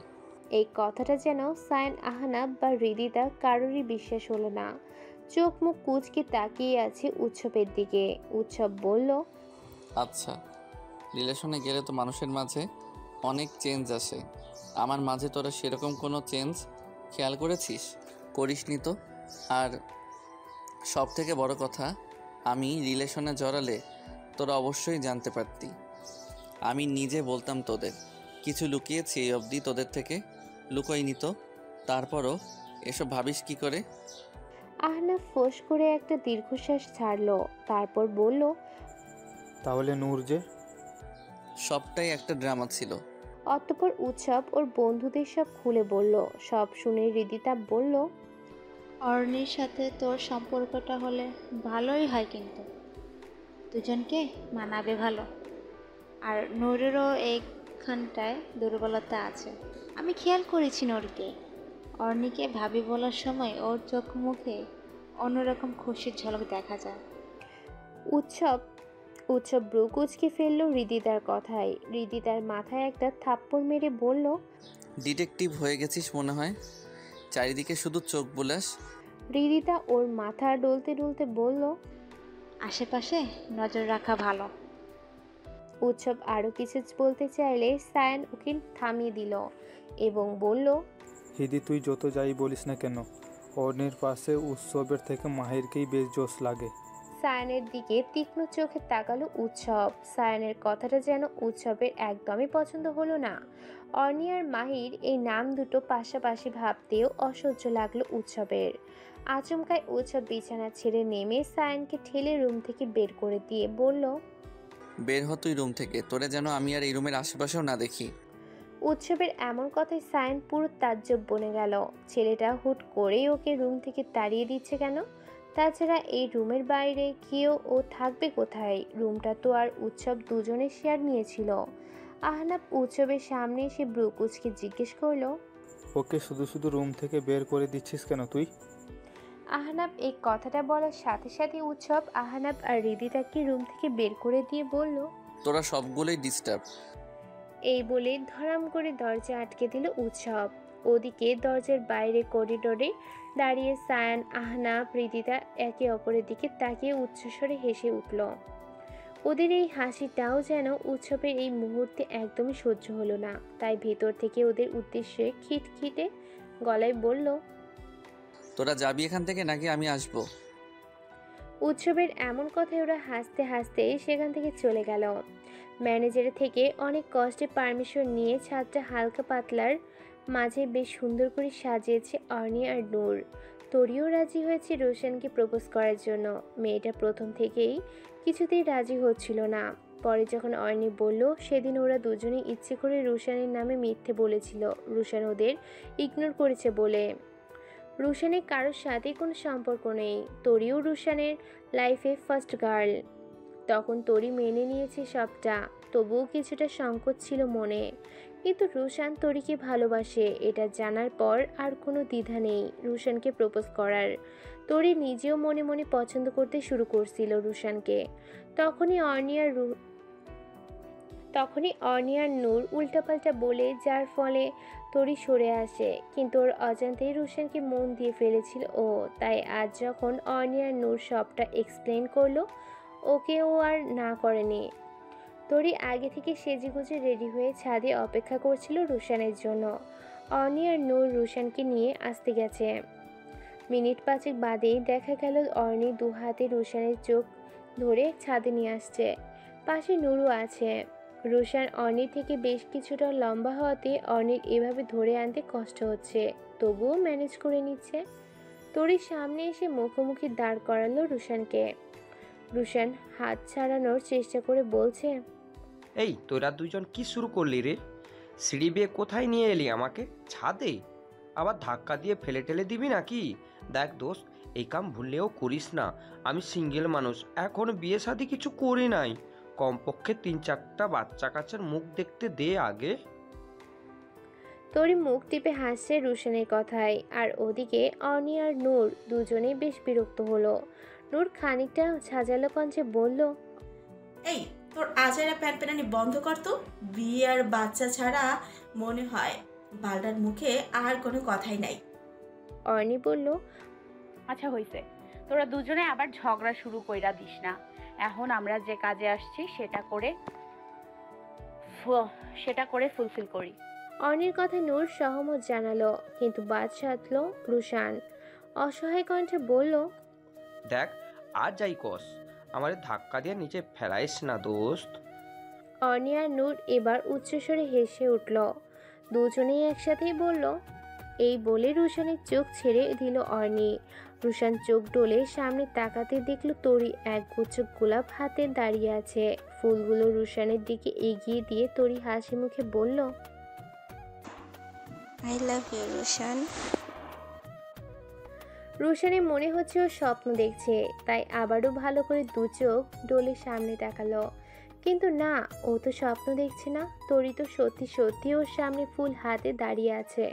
এই কথাটা যেন সায়ন, আহনাব বা হৃদিতা কারোরই বিশ্বাস হলো না। চোখ মুখ কুচকে তাকিয়ে আছে উৎসবের দিকে। উৎসব বলল, আচ্ছা, রিলেশনে গেলে তো মানুষের মাঝে অনেক চেঞ্জ আসে। আমার মাঝে তোরা সেরকম কোনো চেঞ্জ খেয়াল করেছিস? করিসনি তো। আর সব থেকে বড় কথা, আমি রিলেশনে জড়ালে তোরা অবশ্যই জানতে পারতি। আমি নিজে বলতাম তোদের। কিছু লুকিয়েছি এই অবধি তোদের থেকে? লুকোইনি তো। তারপরও এসব ভাবিস কি করে? আহনাব ফোঁস করে একটা দীর্ঘশ্বাস ছাড়লো। তারপর বলল, তাহলে নূর যে? সবটাই একটা ড্রামা ছিল। অতঃপর উৎসব ওর বন্ধুদের সব খুলে বলল। সব শুনে হৃদিতা বলল, অর্ণির সাথে তোর সম্পর্কটা হলে ভালোই হয়, কিন্তু দুজনকে মানাবে ভালো। আর নূরেরও এইখানটায় দুর্বলতা আছে। আমি খেয়াল করেছি নূরকে। অর্ণিকে ভাবি বলার সময় ওর চোখ মুখে অন্যরকম খুশির ঝলক দেখা যায়। উৎসব ব্রু কুচকে ফেললো হৃদিতার কথায়। হৃদিতার মাথায় একটা থাপ্পড় মেরে বলল, ডিটেকটিভ হয়ে গেছিস মনে হয়, চারিদিকে শুধু চোখ বুলাস। হৃদিতা ওর মাথা ডলতে ডলতে বলল, আশেপাশে নজর রাখা ভালো। উৎসব আরও কিছু বলতে চাইলে সায়ান ওকে থামিয়ে দিল এবং বলল, হিদি তুই যত যাই বলিস না কেন, অর্ণির পাশে উৎসবের থেকে মাহিরকেই বেশ জোশ লাগে। সায়ানের দিকে তীক্ষ্ণ চোখে তাকালো উৎসব। সায়ানের কথাটা যেন উৎসবের একদমই পছন্দ হলো না। অর্নি আর মাহির এই নাম দুটো পাশাপাশি ভাবতেও অসহ্য লাগলো উৎসবের। আচমকায় উৎসব বিছানা ছেড়ে নেমে সায়ানকে ঠেলে রুম থেকে বের করে দিয়ে বলল, বের হ তুই রুম থেকে, তোরে যেন আমি আর এই রুমের আশেপাশেও না দেখি। উৎসবের এমন কথায় সায়ান পুরো তাজ্জব বনে গেল। ছেলেটা হুট করেই ওকে রুম থেকে তাড়িয়ে দিচ্ছে কেন? তাছাড়া এই রুমের বাইরে কেউ ও থাকবে কোথায়? রুমটা তো আর উৎসব দুজনে শেয়ার নিয়েছিল। আহনাব উৎসবের সামনে এসে ব্রু কুচকে জিজ্ঞেস করলো, ওকে শুধু শুধু রুম থেকে বের করে দিচ্ছিস কেন তুই? আহনাব এই কথাটা বলার সাথে সাথে উৎসব আহনাব আর হৃদিতাকে রুম থেকে বের করে দিয়ে বলল, তোরা সবগুলোই ডিস্টার্ব। এই বলে ধরাম করে দরজা আটকে দিল উৎসব। ওদিকে দরজার বাইরে করিডোরে দাঁড়িয়ে সায়ান, আহনাব, হৃদিতা একে অপরের দিকে তাকিয়ে উচ্চস্বরে হেসে উঠল। ওদের এই হাসিটাও যেন উৎসবের এই মুহূর্তে একদমই সহ্য হলো না। তাই ভেতর থেকে ওদের উদ্দেশ্যে খিটখিটে গলায় বলল, তোরা যাবি এখান থেকে নাকি আমি আসবো? উৎসবের এমন কথায় ওরা হাসতে হাসতে সেখান থেকে চলে গেল। ম্যানেজারের থেকে অনেক কষ্টে পারমিশন নিয়ে ছাদটা হালকা পাতলার মাঝে বেশ সুন্দর করে সাজিয়েছে অর্নি আর নূর। তরিও রাজি হয়েছে রোশনকে প্রপোজ করার জন্য। মেয়েটা প্রথম থেকেই কিছুতেই রাজি হচ্ছিল না। পরে যখন অর্নি বলল, সেদিন ওরা দুজনে ইচ্ছে করে রোশনের নামে মিথ্যে বলেছিল, রোশন ওদের ইগনোর করেছে বলে। রোশনের কারোর সাথে কোনো সম্পর্ক নেই। তরিও রোশনের লাইফে ফার্স্ট গার্ল। তখন তরি মেনে নিয়েছে সবটা। তবুও কিছুটা সংকোচ ছিল মনে। কিন্তু রোশন তরিকে ভালোবাসে, এটা জানার পর আর কোনো দ্বিধা নেই রোশনকে প্রপোজ করার। তরি নিজেও মনে মনে পছন্দ করতে শুরু করছিল রোশনকে। তখনই অর্নি আর নূর উল্টাপাল্টা বলে, যার ফলে তরি সরে আসে। কিন্তু ওর অজান্তেই রোশনকে মন দিয়ে ফেলেছিল ও। তাই আজ যখন অর্নি আর নূর সবটা এক্সপ্লেন করলো, ওকেও আর না করেনি। তরি আগে থেকে সেজেগুজে রেডি হয়ে ছাদে অপেক্ষা করছিল রোশনের জন্য। অর্নি আর নূর রোশনকে নিয়ে আসতে গেছে। মিনিট 5 বাদেই দেখা গেল অর্নি দু হাতে রোশনের চোখ ধরে ছাদে নিয়ে আসছে। পাশে নূরও আছে। রোশন অর্নি থেকে বেশ কিছুটা লম্বা হওয়াতে অর্নির এভাবে ধরে আনতে কষ্ট হচ্ছে, তবুও ম্যানেজ করে নিচ্ছে। তরির সামনে এসে মুখোমুখি দাঁড় করালো রোশনকে। রোশন হাত ছাড়ানোর চেষ্টা করে বলছে, এই তোরা দুজন কি শুরু করলি রে? সিঁড়ি বেয়ে কোথায় নিয়ে এলি আমাকে? ছাদে? আবার ধাক্কা দিয়ে ফেলে টেলে দিবি নাকি? দেখ দোস্ত, এই কাম ভুললেও করিস না। আমি সিঙ্গেল মানুষ, এখনো বিয়ে শাদি কিছু করি নাই। কমপক্ষে 3-4টা বাচ্চা কাচ্চার মুখ দেখতে দে আগে। তরি মুখ টিপে হাসছে রোশনের কথায়। আর ওদিকে অর্নি আর নূর দুজনেই বেশ বিরক্ত হলো। নূর খানিকটা সাজালো কঞ্চে বলল, এই তোর আজারা প্যানপ্যানানি বন্ধ কর তো। বিয়ে আর বাচ্চা ছাড়া মনে হয় বালটার মুখে আর কোনো কথাই নাই। অর্নি বলল, আচ্ছা হইছে, তোরা দুজনে আবার ঝগড়া শুরু কইরা দিস না। এখন আমরা যে কাজে আসছি সেটা করে ফুলফিল করি। অর্নির কথায় নূর সহমত জানালো, কিন্তু বাদ সাধলো রোশন। অসহায় কণ্ঠে বলল, দেখ আর যাই কস, আমারে ধাক্কা দিয়ে নিচে ফেলাইস না দোস্ত। অর্নি আর নূর এবার উচ্চস্বরে হেসে উঠল। দুজনেই একসাথেই বলল। এই বলে রোশনের চোখ ছেড়ে দিল অর্নি। রোশন চোখ ডলে সামনে তাকাতে দেখল তরি একগুচ্ছ গোলাপ হাতে দাঁড়িয়ে আছে। ফুলগুলো রোশনের দিকে এগিয়ে দিয়ে তরি হাসি মুখে বলল, আই লাভ ইউ রোশন। রোশনের মনে হচ্ছে ও স্বপ্ন দেখছে, তাই আবারও ভালো করে দু চোখ ডলে সামনে তাকালো। কিন্তু না, ও তো স্বপ্ন দেখছে না। তরি তো সত্যি সত্যি ওর সামনে ফুল হাতে দাঁড়িয়ে আছে।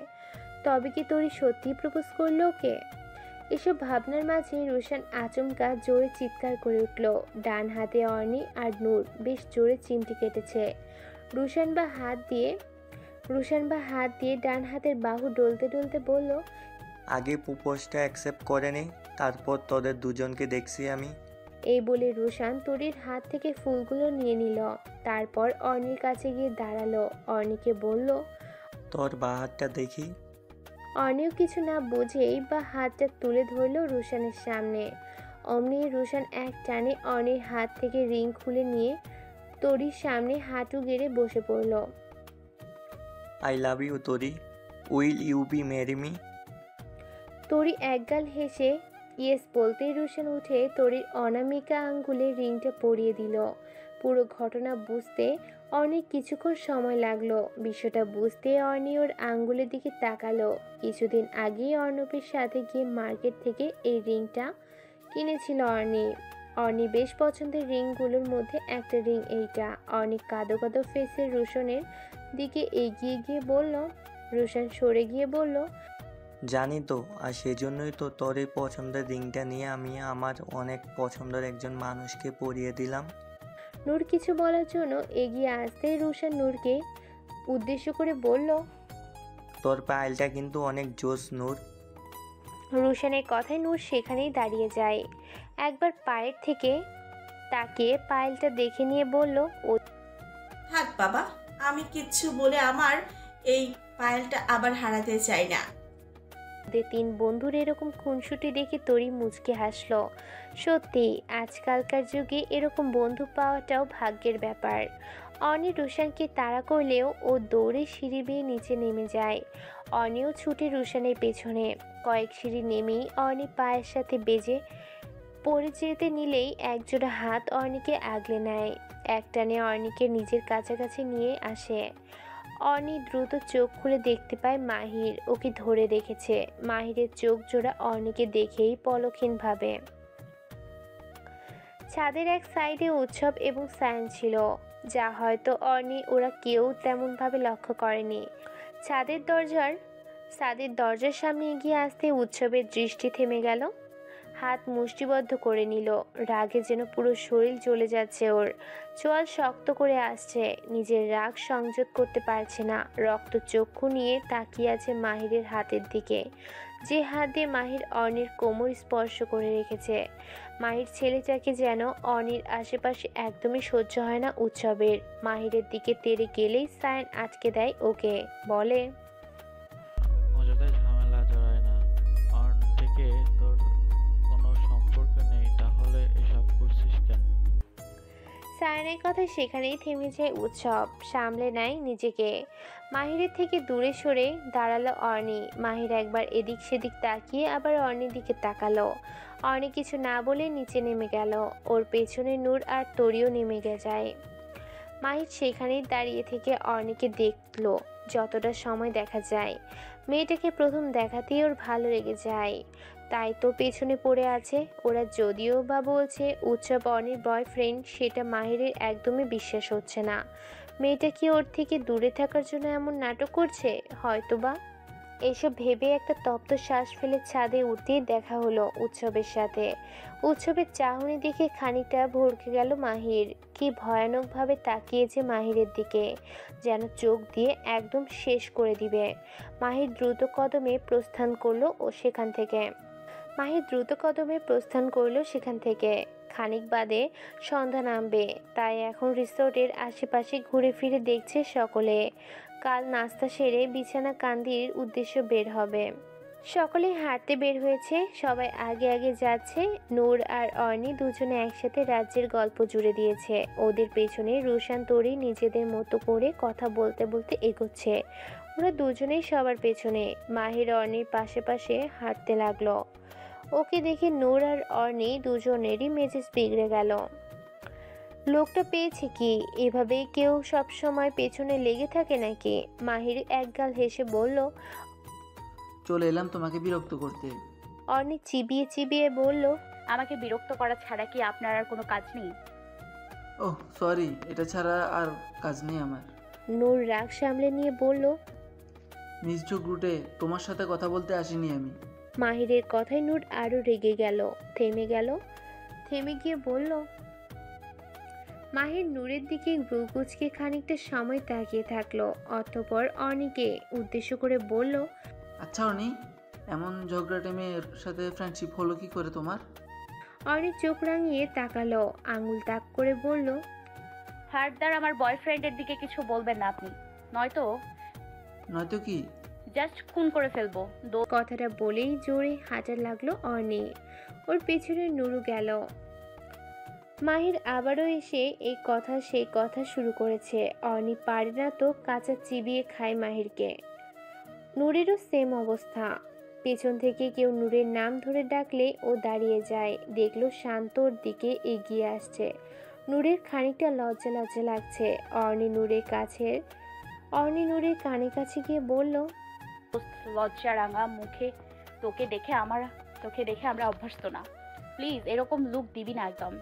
তবে কি তরি সত্যি প্রপোজ করলো ওকে? এসব ভাবনার মাঝে রোশন আচমকা জোরে চিৎকার করে উঠল। ডান হাতে অর্নি আর নূর বেশ জোরে চিমটি কেটেছে। রোশন বা হাত দিয়ে ডান হাতের বাহু ডলতে ডলতে বলল, আগে প্রপোজটা অ্যাকসেপ্ট করে নে, তারপর তোদের দুজনকে দেখছি আমি। এই বলে রোশন তরির হাত থেকে ফুলগুলো নিয়ে নিল। তারপর অর্নির কাছে গিয়ে দাঁড়ালো। অর্নিকে বলল, তোর বাঁ হাতটা দেখি। অর্নিও কিছু না বুঝেই বা হাতটা তুলে ধরলো রোশনের সামনে। অমনি রোশন এক টানে অনির হাত থেকে রিং খুলে নিয়ে তরির সামনে হাঁটু গেড়ে বসে পড়ল। I love you Tori, will you be marry me? Tori একগাল হেসে ইয়েস বলতেই রোশন উঠে তরির অনামিকা আঙ্গুলে রিংটা পরিয়ে দিল। পুরো ঘটনা বুঝতে অনেক কিছুক্ষণ সময় লাগলো। বিষয়টা বুঝতে অর্নি ওর আঙ্গুলের দিকে তাকালো। কিছুদিন আগেই অর্ণবের সাথে গিয়ে মার্কেট থেকে এই রিংটা কিনেছিল অর্নি। অর্নি বেশ পছন্দের রিংগুলোর মধ্যে একটা রিং এইটা। অর্নি কাঁদো কাঁদো ফেসে রোশনের দিকে এগিয়ে গিয়ে বলল। রোশন সরে গিয়ে বলল, জানি তো, আর সেজন্যই তো তোর এই পছন্দের রিংটা নিয়ে আমি আমার অনেক পছন্দের একজন মানুষকে পরিয়ে দিলাম। নূর কিছু বলার জন্য এগিয়ে আসতেই রোশন নূরকে উদ্দেশ্য করে বলল, তোর পায়েলটা কিন্তু অনেক জোস নূর। রোশনের কথায় নূর সেখানেই দাঁড়িয়ে যায়। একবার পায়ের থেকে তাকিয়ে পায়েলটা দেখে নিয়ে বলল, ও থাক বাবা, আমি কিচ্ছু বলে আমার এই পায়েলটা আবার হারাতে চাই না। ওদের তিন বন্ধুর এরকম খুনসুটি দেখে তরি মুচকে হাসলো। সত্যি আজকালকার যুগে এরকম বন্ধু পাওয়াটাও ভাগ্যের ব্যাপার। অনি রোশনকে তাড়া করলেও ও দৌড়ে সিঁড়ি বেয়ে নিচে নেমে যায়। অনিও ছুটে রোশনের পেছনে। কয়েক সিঁড়ি নেমেই অর্নি পায়ের সাথে বেজে পড়ে যেতে নিলেই একজোড়া হাত অর্নিকে আগলে নেয়। একটানে অর্নিকে নিজের কাছাকাছি নিয়ে আসে। অনি দ্রুত চোখ খুলে দেখতে পায় মাহির ওকে ধরে রেখেছে। মাহিরের চোখ জোড়া অর্নিকে দেখেই পলকহীন ভাবে। ছাদের এক সাইডে উৎসব এবং সায়ন ছিল, যা হয়তো অর্নি ওরা কেউ তেমনভাবে লক্ষ্য করেনি। ছাদের দরজার সামনে এগিয়ে আসতে উৎসবের দৃষ্টি থেমে গেল। হাত মুষ্টিবদ্ধ করে নিল। রাগে যেন পুরো শরীর জ্বলে যাচ্ছে ওর। চোয়াল শক্ত করে আসছে। নিজের রাগ সংযত করতে পারছে না। রক্ত চক্ষু নিয়ে তাকিয়ে আছে মাহিরের হাতের দিকে, যে হাত দিয়ে মাহির অর্নির কোমর স্পর্শ করে রেখেছে। মাহির ছেলেটাকে যেন অর্নির আশেপাশে একদমই সহ্য হয় না উৎসবের। মাহিরের দিকে তেড়ে গেলেই সায়ন আটকে দেয় ওকে, বলে, অযথাই ঝামেলা জড়ায় না। অর্ণ থেকে তোর কোনো সম্পর্ক নেই, তাহলে এসব করছিস কেন? সায়নের কথা সেখানেই থেমে যায় উৎসব। সামলে নেয় নিজেকে। মাহিরের থেকে দূরে সরে দাঁড়ালো অর্নি। মাহির একবার এদিক সেদিক তাকিয়ে আবার অর্নির দিকে তাকালো। অর্নি কিছু না বলে নিচে নেমে গেল। ওর পেছনে নূর আর তরিও নেমে যায়। মাহির সেখানেই দাঁড়িয়ে থেকে অর্নিকে দেখলো যতটা সময় দেখা যায়। মেয়েটাকে প্রথম দেখাতেই ওর ভালো লেগে যায়, তাই তো পেছনে পড়ে আছে। ওরা যদিও বা বলছে উৎসব অর্নির বয়ফ্রেন্ড, সেটা মাহিরের একদমই বিশ্বাস হচ্ছে না। মেয়েটা কি ওর থেকে দূরে থাকার জন্য এমন নাটক করছে? হয়তোবা। এসব ভেবে একটা তপ্ত শ্বাস ফেলে ছাদে উঠতেই দেখা হলো উৎসবের সাথে। উৎসবের চাহনি দেখে খানিকটা ভড়কে গেল মাহির। কি ভয়ানকভাবে তাকিয়েছে মাহিরের দিকে, যেন চোখ দিয়ে একদম শেষ করে দিবে। মাহির দ্রুত কদমে প্রস্থান করলো সেখান থেকে। খানিক বাদে সন্ধ্যা নামবে, তাই এখন রিসোর্টের আশেপাশে ঘুরে ফিরে দেখছে সকলে। কাল নাস্তা সেরে বিছানা কান্দির উদ্দেশ্য বের হবে। সকলে হাঁটতে বের হয়েছে। সবাই আগে আগে যাচ্ছে। নূর আর অর্নি দুজনে একসাথে রাজ্যের গল্প জুড়ে দিয়েছে। ওদের পেছনে রোশন তরি নিজেদের মতো করে কথা বলতে বলতে এগোচ্ছে। ওরা দুজনেই সবার পেছনে। মাহির অর্নির পাশে পাশে হাঁটতে লাগলো। ওকে দেখে নূর আর অর্নি দুজনেরই মেজাজ বিগড়ে গেল। লোকটা পেয়েছে কি? এভাবে কেউ সব সময় পেছনে লেগে থাকে নাকি? মাহির একগাল হেসে বলল, চলে এলাম তোমাকে বিরক্ত করতে। অর্নি চিবিয়ে চিবিয়ে বলল, আমাকে বিরক্ত করা ছাড়া কি আপনার আর কোনো কাজ নেই? ওহ সরি, এটা ছাড়া আর কাজ নেই আমার। নূর রাগ সামলে নিয়ে বলল, মিস জোগ্রুটে, তোমার সাথে কথা বলতে আসিনি আমি। মাহিরের কথায় নূর আরো রেগে গেল। থেমে গিয়ে বলল, মাহির নূরের দিকে ভ্রুকুচকে খানিকটা সময় তাকিয়ে থাকলো। অতঃপর অর্নিকে উদ্দেশ্য করে বলল, আচ্ছা অর্নি, এমন ঝগড়াটে মেয়ের সাথে ফ্রেন্ডশিপ হলো কি করে তোমার? অর্নি চোখ রাঙিয়ে তাকালো, আঙুল তাক করে বলল, ফার্দার আমার বয়ফ্রেন্ডের দিকে কিছু বলবেন না আপনি, নয়তো কি? জাস্ট খুন করে ফেলবো। কথাটা বলেই জোরে হাঁটা লাগলো অর্নি। ওর পেছনে নুরু গেল। মাহির আবারও এসে এই কথা সেই কথা শুরু করেছে। অর্নি পারে না তো কাঁচা চিবিয়ে খায় মাহিরকে। নূরেরও সেম অবস্থা। পেছন থেকে কেউ নূরের নাম ধরে ডাকলে ও দাঁড়িয়ে যায়। দেখলো শান্ত ওর দিকে এগিয়ে আসছে। নূরের খানিকটা লজ্জা লজ্জা লাগছে। অর্নি নূরের কানে কাছে গিয়ে বলল, লজ্জা রাঙা মুখে তোকে দেখে আমরা অভ্যস্ত না। প্লিজ এরকম লুক দিবি না একদম।